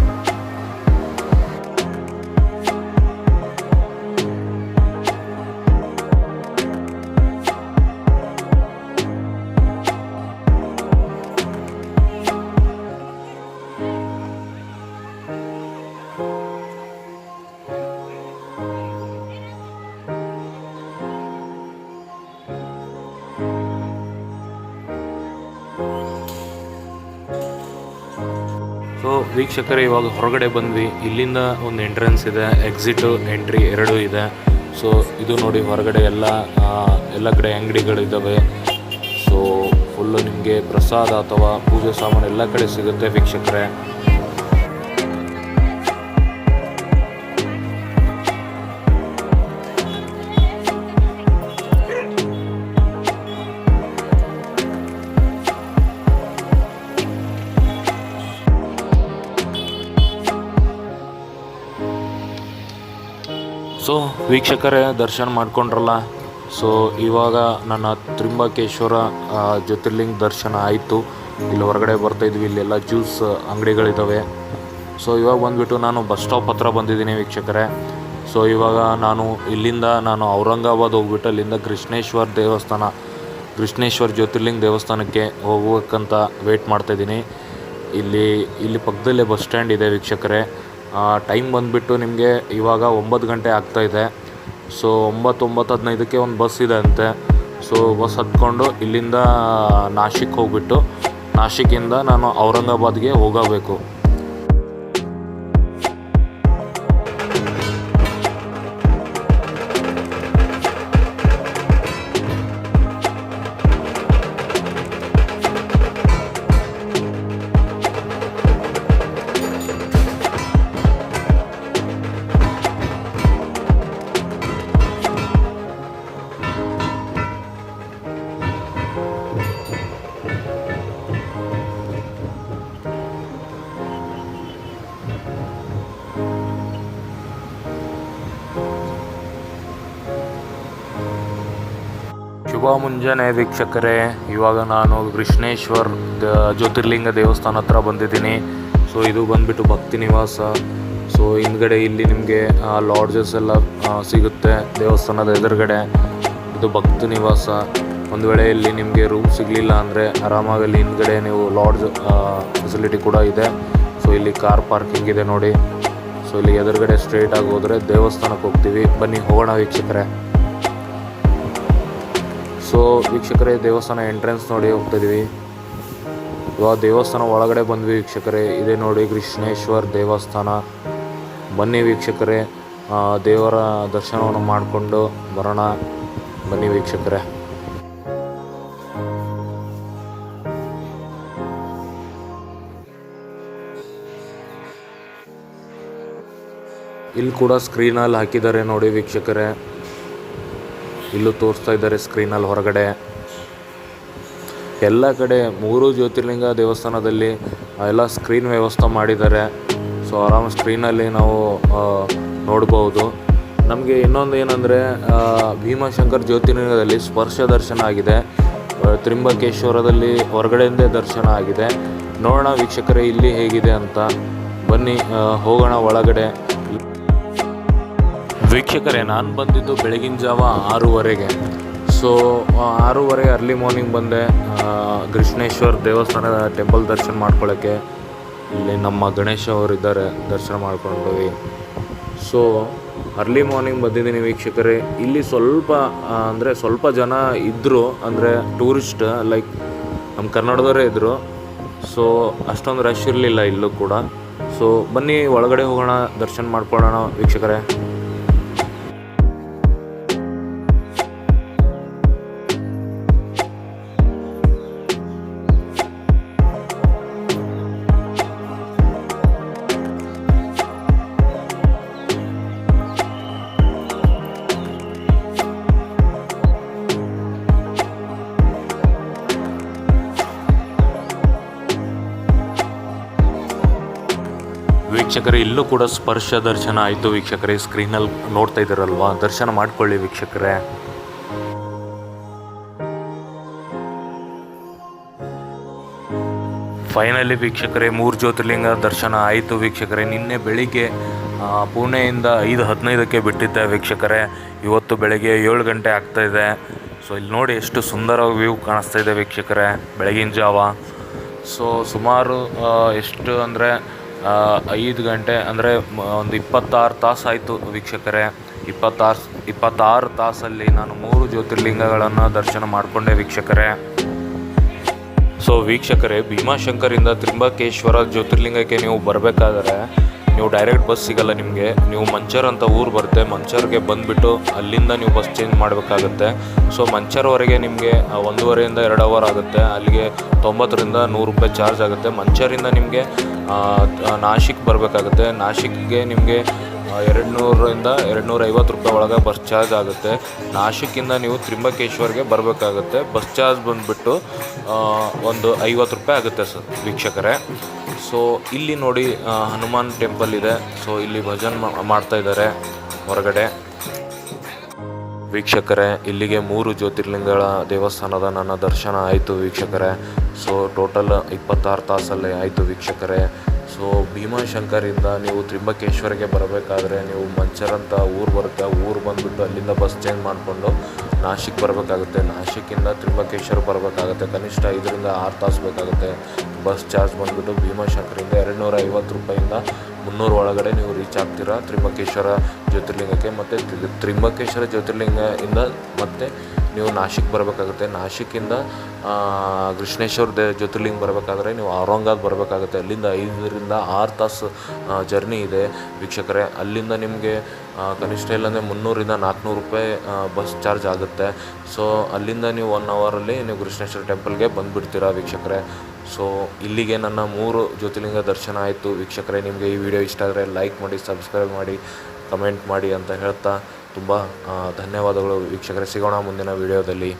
ಸೊ ವೀಕ್ಷಕರೇ, ಇವಾಗ ಹೊರಗಡೆ ಬಂದ್ವಿ. ಇಲ್ಲಿಂದ ಒಂದು ಎಂಟ್ರೆನ್ಸ್ ಇದೆ, ಎಕ್ಸಿಟು ಎಂಟ್ರಿ ಎರಡೂ ಇದೆ. ಸೊ ಇದು ನೋಡಿ, ಹೊರಗಡೆ ಎಲ್ಲ ಕಡೆ ಅಂಗಡಿಗಳಿದ್ದಾವೆ. ಸೊ ಫುಲ್ಲು ನಿಮಗೆ ಪ್ರಸಾದ ಅಥವಾ ಪೂಜೆ ಸಾಮಾನು ಎಲ್ಲ ಕಡೆ ಸಿಗುತ್ತೆ ವೀಕ್ಷಕರೇ. ಸೊ ವೀಕ್ಷಕರೇ, ದರ್ಶನ ಮಾಡ್ಕೊಂಡ್ರಲ್ಲ, ಸೊ ಇವಾಗ ನನ್ನ ತ್ರಿಂಬಕೇಶ್ವರ ಜ್ಯೋತಿರ್ಲಿಂಗ ದರ್ಶನ ಆಯಿತು. ಇಲ್ಲಿ ಹೊರಗಡೆ ಬರ್ತಾಯಿದ್ವಿ, ಇಲ್ಲೆಲ್ಲ ಜ್ಯೂಸ್ ಅಂಗಡಿಗಳಿದ್ದಾವೆ. ಸೊ ಇವಾಗ ಬಂದುಬಿಟ್ಟು ನಾನು ಬಸ್ ಸ್ಟಾಪ್ ಹತ್ರ ಬಂದಿದ್ದೀನಿ ವೀಕ್ಷಕರೇ. ಸೊ ಇವಾಗ ಇಲ್ಲಿಂದ ನಾನು ಔರಂಗಾಬಾದ್ ಹೋಗ್ಬಿಟ್ಟು ಅಲ್ಲಿಂದ ಕೃಷ್ಣೇಶ್ವರ ಜ್ಯೋತಿರ್ಲಿಂಗ ದೇವಸ್ಥಾನಕ್ಕೆ ಹೋಗ್ಬೇಕಂತ ವೆಯ್ಟ್ ಮಾಡ್ತಾಯಿದ್ದೀನಿ. ಇಲ್ಲಿ ಪಕ್ಕದಲ್ಲೇ ಬಸ್ ಸ್ಟ್ಯಾಂಡ್ ಇದೆ ವೀಕ್ಷಕರೇ. ಟೈಮ್ ಬಂದುಬಿಟ್ಟು ನಿಮಗೆ ಇವಾಗ 9 ಗಂಟೆ ಆಗ್ತಾಯಿದೆ. ಸೊ 9:15ಕ್ಕೆ ಒಂದು ಬಸ್ ಇದೆ ಅಂತೆ. ಸೊ ಬಸ್ ಹತ್ಕೊಂಡು ಇಲ್ಲಿಂದ ನಾಶಿಕ್ ಹೋಗ್ಬಿಟ್ಟು ನಾಶಿಕಿಂದ ನಾನು ಔರಂಗಾಬಾದ್ಗೆ ಹೋಗಬೇಕು. ಶುಭ ಮುಂಜಾನೆ ವೀಕ್ಷಕರೇ. ಇವಾಗ ನಾನು ಕೃಷ್ಣೇಶ್ವರ ಜ್ಯೋತಿರ್ಲಿಂಗ ದೇವಸ್ಥಾನ ಹತ್ರ ಬಂದಿದ್ದೀನಿ. ಸೊ ಇದು ಬಂದುಬಿಟ್ಟು ಭಕ್ತಿ ನಿವಾಸ. ಸೊ ಹಿಂದ್ಗಡೆ ಇಲ್ಲಿ ನಿಮಗೆ ಲಾಡ್ಜಸ್ ಎಲ್ಲ ಸಿಗುತ್ತೆ ದೇವಸ್ಥಾನದ ಎದುರುಗಡೆ. ಇದು ಭಕ್ತಿ ನಿವಾಸ. ಒಂದು ವೇಳೆ ಇಲ್ಲಿ ನಿಮಗೆ ರೂಮ್ ಸಿಗಲಿಲ್ಲ ಅಂದರೆ ಆರಾಮಾಗಿ ಅಲ್ಲಿ ಹಿಂದ್ಗಡೆ ನೀವು ಲಾಡ್ಜ್ ಫೆಸಿಲಿಟಿ ಕೂಡ ಇದೆ. ಸೊ ಇಲ್ಲಿ ಕಾರ್ ಪಾರ್ಕಿಂಗ್ ಇದೆ ನೋಡಿ. ಸೊ ಇಲ್ಲಿ ಎದುರುಗಡೆ ಸ್ಟ್ರೈಟಾಗಿ ಹೋದರೆ ದೇವಸ್ಥಾನಕ್ಕೆ ಹೋಗ್ತೀವಿ. ಬನ್ನಿ ಹೋಗೋಣ ವೀಕ್ಷಕರೇ. ಸೊ ವೀಕ್ಷಕರೇ, ದೇವಸ್ಥಾನ ಎಂಟ್ರೆನ್ಸ್ ನೋಡಿ ಹೋಗ್ತಾಯಿದ್ದೀವಿ. ಇವಾಗ ದೇವಸ್ಥಾನ ಒಳಗಡೆ ಬಂದ್ವಿ ವೀಕ್ಷಕರೇ. ಇದೇ ನೋಡಿ ಕೃಷ್ಣೇಶ್ವರ ದೇವಸ್ಥಾನ. ಬನ್ನಿ ವೀಕ್ಷಕರೇ, ದೇವರ ದರ್ಶನವನ್ನು ಮಾಡಿಕೊಂಡು ಬರೋಣ. ಬನ್ನಿ ವೀಕ್ಷಕರೇ. ಇಲ್ಲಿ ಕೂಡ ಸ್ಕ್ರೀನಲ್ಲಿ ಹಾಕಿದ್ದಾರೆ ನೋಡಿ ವೀಕ್ಷಕರೇ. ಇಲ್ಲೂ ತೋರಿಸ್ತಾ ಇದ್ದಾರೆ ಸ್ಕ್ರೀನಲ್ಲಿ ಹೊರಗಡೆ. ಎಲ್ಲ ಕಡೆ 3 ಜ್ಯೋತಿರ್ಲಿಂಗ ದೇವಸ್ಥಾನದಲ್ಲಿ ಎಲ್ಲ ಸ್ಕ್ರೀನ್ ವ್ಯವಸ್ಥೆ ಮಾಡಿದ್ದಾರೆ. ಸೊ ಆರಾಮ ಸ್ಕ್ರೀನಲ್ಲಿ ನಾವು ನೋಡ್ಬೋದು. ನಮಗೆ ಇನ್ನೊಂದು ಏನಂದರೆ ಭೀಮಾಶಂಕರ್ ಜ್ಯೋತಿರ್ಲಿಂಗದಲ್ಲಿ ಸ್ಪರ್ಶ ದರ್ಶನ ಆಗಿದೆ. ತ್ರಿಂಬಕೇಶ್ವರದಲ್ಲಿ ಹೊರಗಡೆಯಿಂದೇ ದರ್ಶನ ಆಗಿದೆ. ನೋಡೋಣ ವೀಕ್ಷಕರೇ ಇಲ್ಲಿ ಹೇಗಿದೆ ಅಂತ. ಬನ್ನಿ ಹೋಗೋಣ ಒಳಗಡೆ. ವೀಕ್ಷಕರೇ, ನಾನು ಬಂದಿದ್ದು ಬೆಳಗಿನ ಜಾವ 6:30ಗೆ. ಸೊ 6:30 ಅರ್ಲಿ ಮಾರ್ನಿಂಗ್ ಬಂದೆ ಕೃಷ್ಣೇಶ್ವರ ದೇವಸ್ಥಾನದ ಟೆಂಪಲ್ ದರ್ಶನ ಮಾಡ್ಕೊಳ್ಳೋಕ್ಕೆ. ಇಲ್ಲಿ ನಮ್ಮ ಗಣೇಶ ಅವರಿದ್ದಾರೆ, ದರ್ಶನ ಮಾಡ್ಕೊಂಡ್ವಿ. ಸೊ ಅರ್ಲಿ ಮಾರ್ನಿಂಗ್ ಬಂದಿದ್ದೀನಿ ವೀಕ್ಷಕರೇ. ಇಲ್ಲಿ ಸ್ವಲ್ಪ ಜನ ಇದ್ದರು, ಅಂದರೆ ಟೂರಿಸ್ಟ್ ಲೈಕ್ ನಮ್ಮ ಕನ್ನಡದವರೇ ಇದ್ದರು. ಸೊ ಅಷ್ಟೊಂದು ರಶ್ ಇರಲಿಲ್ಲ ಇಲ್ಲೂ ಕೂಡ. ಸೊ ಬನ್ನಿ ಒಳಗಡೆ ಹೋಗೋಣ, ದರ್ಶನ ಮಾಡ್ಕೊಳ್ಳೋಣ ವೀಕ್ಷಕರೇ. ವೀಕ್ಷಕರೇ, ಇಲ್ಲೂ ಕೂಡ ಸ್ಪರ್ಶ ದರ್ಶನ ಆಯಿತು ವೀಕ್ಷಕರೇ. ಸ್ಕ್ರೀನಲ್ಲಿ ನೋಡ್ತಾ ಇದ್ದೀರಲ್ವಾ, ದರ್ಶನ ಮಾಡ್ಕೊಳ್ಳಿ ವೀಕ್ಷಕರೇ. ಫೈನಲಿ ವೀಕ್ಷಕರೇ 3 ಜ್ಯೋತಿರ್ಲಿಂಗ ದರ್ಶನ ಆಯಿತು ವೀಕ್ಷಕರೇ. ನಿನ್ನೆ ಬೆಳಿಗ್ಗೆ ಪುಣೆಯಿಂದ 5:15ಕ್ಕೆ ಬಿಟ್ಟಿದ್ದೆ ವೀಕ್ಷಕರೇ. ಇವತ್ತು ಬೆಳಗ್ಗೆ 7 ಗಂಟೆ ಆಗ್ತಾಯಿದೆ. ಸೊ ಇಲ್ಲಿ ನೋಡಿ ಎಷ್ಟು ಸುಂದರವಾಗಿ ವ್ಯೂ ಕಾಣಿಸ್ತಾ ಇದೆ ವೀಕ್ಷಕರೇ ಬೆಳಗಿನ ಜಾವ. ಸೊ ಸುಮಾರು ಎಷ್ಟು ಅಂದರೆ 5 ಗಂಟೆ ಅಂದರೆ ಒಂದು 26 ತಾಸು ಆಯಿತು ವೀಕ್ಷಕರೇ. 26 ತಾಸಲ್ಲಿ ನಾನು 3 ಜ್ಯೋತಿರ್ಲಿಂಗಗಳನ್ನು ದರ್ಶನ ಮಾಡಿಕೊಂಡೆ ವೀಕ್ಷಕರೇ. ಸೊ ವೀಕ್ಷಕರೇ, ಭೀಮಾಶಂಕರಿಂದ ತ್ರಿಂಬಕೇಶ್ವರ ಜ್ಯೋತಿರ್ಲಿಂಗಕ್ಕೆ ನೀವು ಬರಬೇಕಾದ್ರೆ ನೀವು ಡೈರೆಕ್ಟ್ ಬಸ್ ಸಿಗಲ್ಲ ನಿಮಗೆ. ನೀವು ಮಂಚರ್ ಅಂತ ಊರು ಬರುತ್ತೆ, ಮಂಚರ್ಗೆ ಬಂದುಬಿಟ್ಟು ಅಲ್ಲಿಂದ ನೀವು ಬಸ್ ಚೇಂಜ್ ಮಾಡಬೇಕಾಗುತ್ತೆ. ಸೊ ಮಂಚರ್ವರೆಗೆ ನಿಮಗೆ 1.5 2 ಅವರ್ ಆಗುತ್ತೆ. ಅಲ್ಲಿಗೆ 90ರಿಂದ 100 ರೂಪಾಯಿ ಚಾರ್ಜ್ ಆಗುತ್ತೆ. ಮಂಚರಿಂದ ನಿಮಗೆ ನಾಶಿಕ್ ಬರಬೇಕಾಗುತ್ತೆ. ನಾಶಿಕ್ಗೆ ನಿಮಗೆ 200ರಿಂದ 250 ರೂಪಾಯಿ ಒಳಗೆ ಬಸ್ ಚಾರ್ಜ್ ಆಗುತ್ತೆ. ನಾಶಿಕ್ಕಿಂದ ನೀವು ತ್ರಿಂಬಕೇಶ್ವರ್ಗೆ ಬರಬೇಕಾಗುತ್ತೆ. ಬಸ್ ಚಾರ್ಜ್ ಬಂದುಬಿಟ್ಟು ಒಂದು 50 ರೂಪಾಯಿ ಆಗುತ್ತೆ ಸರ್ ವೀಕ್ಷಕರೇ. ಸೊ ಇಲ್ಲಿ ನೋಡಿ ಹನುಮಾನ್ ಟೆಂಪಲ್ ಇದೆ. ಸೊ ಇಲ್ಲಿ ಭಜನ್ ಮಾಡ್ತಾ ಇದ್ದಾರೆ ಹೊರಗಡೆ. ವೀಕ್ಷಕರೇ, ಇಲ್ಲಿಗೆ 3 ಜ್ಯೋತಿರ್ಲಿಂಗಗಳ ದೇವಸ್ಥಾನದ ನನ್ನ ದರ್ಶನ ಆಯಿತು ವೀಕ್ಷಕರೇ. ಸೊ ಟೋಟಲ್ 26 ತಾಸಲ್ಲಿ ಆಯಿತು ವೀಕ್ಷಕರೇ. ಸೊ ಭೀಮಾಶಂಕರಿಂದ ನೀವು ತ್ರಿಂಬಕೇಶ್ವರಕ್ಕೆ ಬರಬೇಕಾದ್ರೆ ನೀವು ಮಂಚರ್ ಅಂತ ಊರು ಬರುತ್ತೆ. ಊರು ಬಂದುಬಿಟ್ಟು ಅಲ್ಲಿಂದ ಬಸ್ ಚೇಂಜ್ ಮಾಡಿಕೊಂಡು ನಾಶಿಕ್ ಬರಬೇಕಾಗುತ್ತೆ. ನಾಶಿಕ್ಕಿಂದ ತ್ರಿಂಬಕೇಶ್ವರ ಬರಬೇಕಾಗುತ್ತೆ. ಕನಿಷ್ಠ 5 ರಿಂದ 6 ತಾಸು ಬೇಕಾಗುತ್ತೆ. ಬಸ್ ಚಾರ್ಜ್ ಬಂದುಬಿಟ್ಟು ಭೀಮಾಶಂಕರಿಂದ 250 ರೂಪಾಯಿಂದ 300 ಒಳಗಡೆ ನೀವು ರೀಚ್ ಆಗ್ತೀರಾ ತ್ರಿಂಬಕೇಶ್ವರ ಜ್ಯೋತಿರ್ಲಿಂಗಕ್ಕೆ. ಮತ್ತು ತ್ರಿಂಬಕೇಶ್ವರ ಜ್ಯೋತಿರ್ಲಿಂಗದಿಂದ ಮತ್ತೆ ನೀವು ನಾಶಿಕ್ ಬರಬೇಕಾಗುತ್ತೆ. ನಾಶಿಕ್ಕಿಂದ ಕೃಷ್ಣೇಶ್ವರ ಜ್ಯೋತಿರ್ಲಿಂಗ ಬರಬೇಕಾದ್ರೆ ನೀವು ಔರಂಗಾಬಾದ್ ಬರಬೇಕಾಗುತ್ತೆ. ಅಲ್ಲಿಂದ 5 ರಿಂದ 6 ತಾಸು ಜರ್ನಿ ಇದೆ ವೀಕ್ಷಕರೇ. ಅಲ್ಲಿಂದ ನಿಮಗೆ ಕನಿಷ್ಠ ಇಲ್ಲಾಂದರೆ 300 ರಿಂದ 400 ರೂಪಾಯಿ ಬಸ್ ಚಾರ್ಜ್ ಆಗುತ್ತೆ. ಸೊ ಅಲ್ಲಿಂದ ನೀವು 1 ಅವರಲ್ಲಿ ನೀವು ಕೃಷ್ಣೇಶ್ವರ ಟೆಂಪಲ್ಗೆ ಬಂದುಬಿಡ್ತೀರಾ ವೀಕ್ಷಕರೇ. ಸೊ ಇಲ್ಲಿಗೆ ನನ್ನ 3 ಜ್ಯೋತಿರ್ಲಿಂಗ ದರ್ಶನ ಆಯಿತು ವೀಕ್ಷಕರೇ. ನಿಮಗೆ ಈ ವಿಡಿಯೋ ಇಷ್ಟ ಆದರೆ ಲೈಕ್ ಮಾಡಿ, ಸಬ್ಸ್ಕ್ರೈಬ್ ಮಾಡಿ, ಕಮೆಂಟ್ ಮಾಡಿ ಅಂತ ಹೇಳ್ತಾ ತುಂಬ ಧನ್ಯವಾದಗಳು ವೀಕ್ಷಕರೇ. ಸಿಗೋಣ ಮುಂದಿನ ವಿಡಿಯೋದಲ್ಲಿ.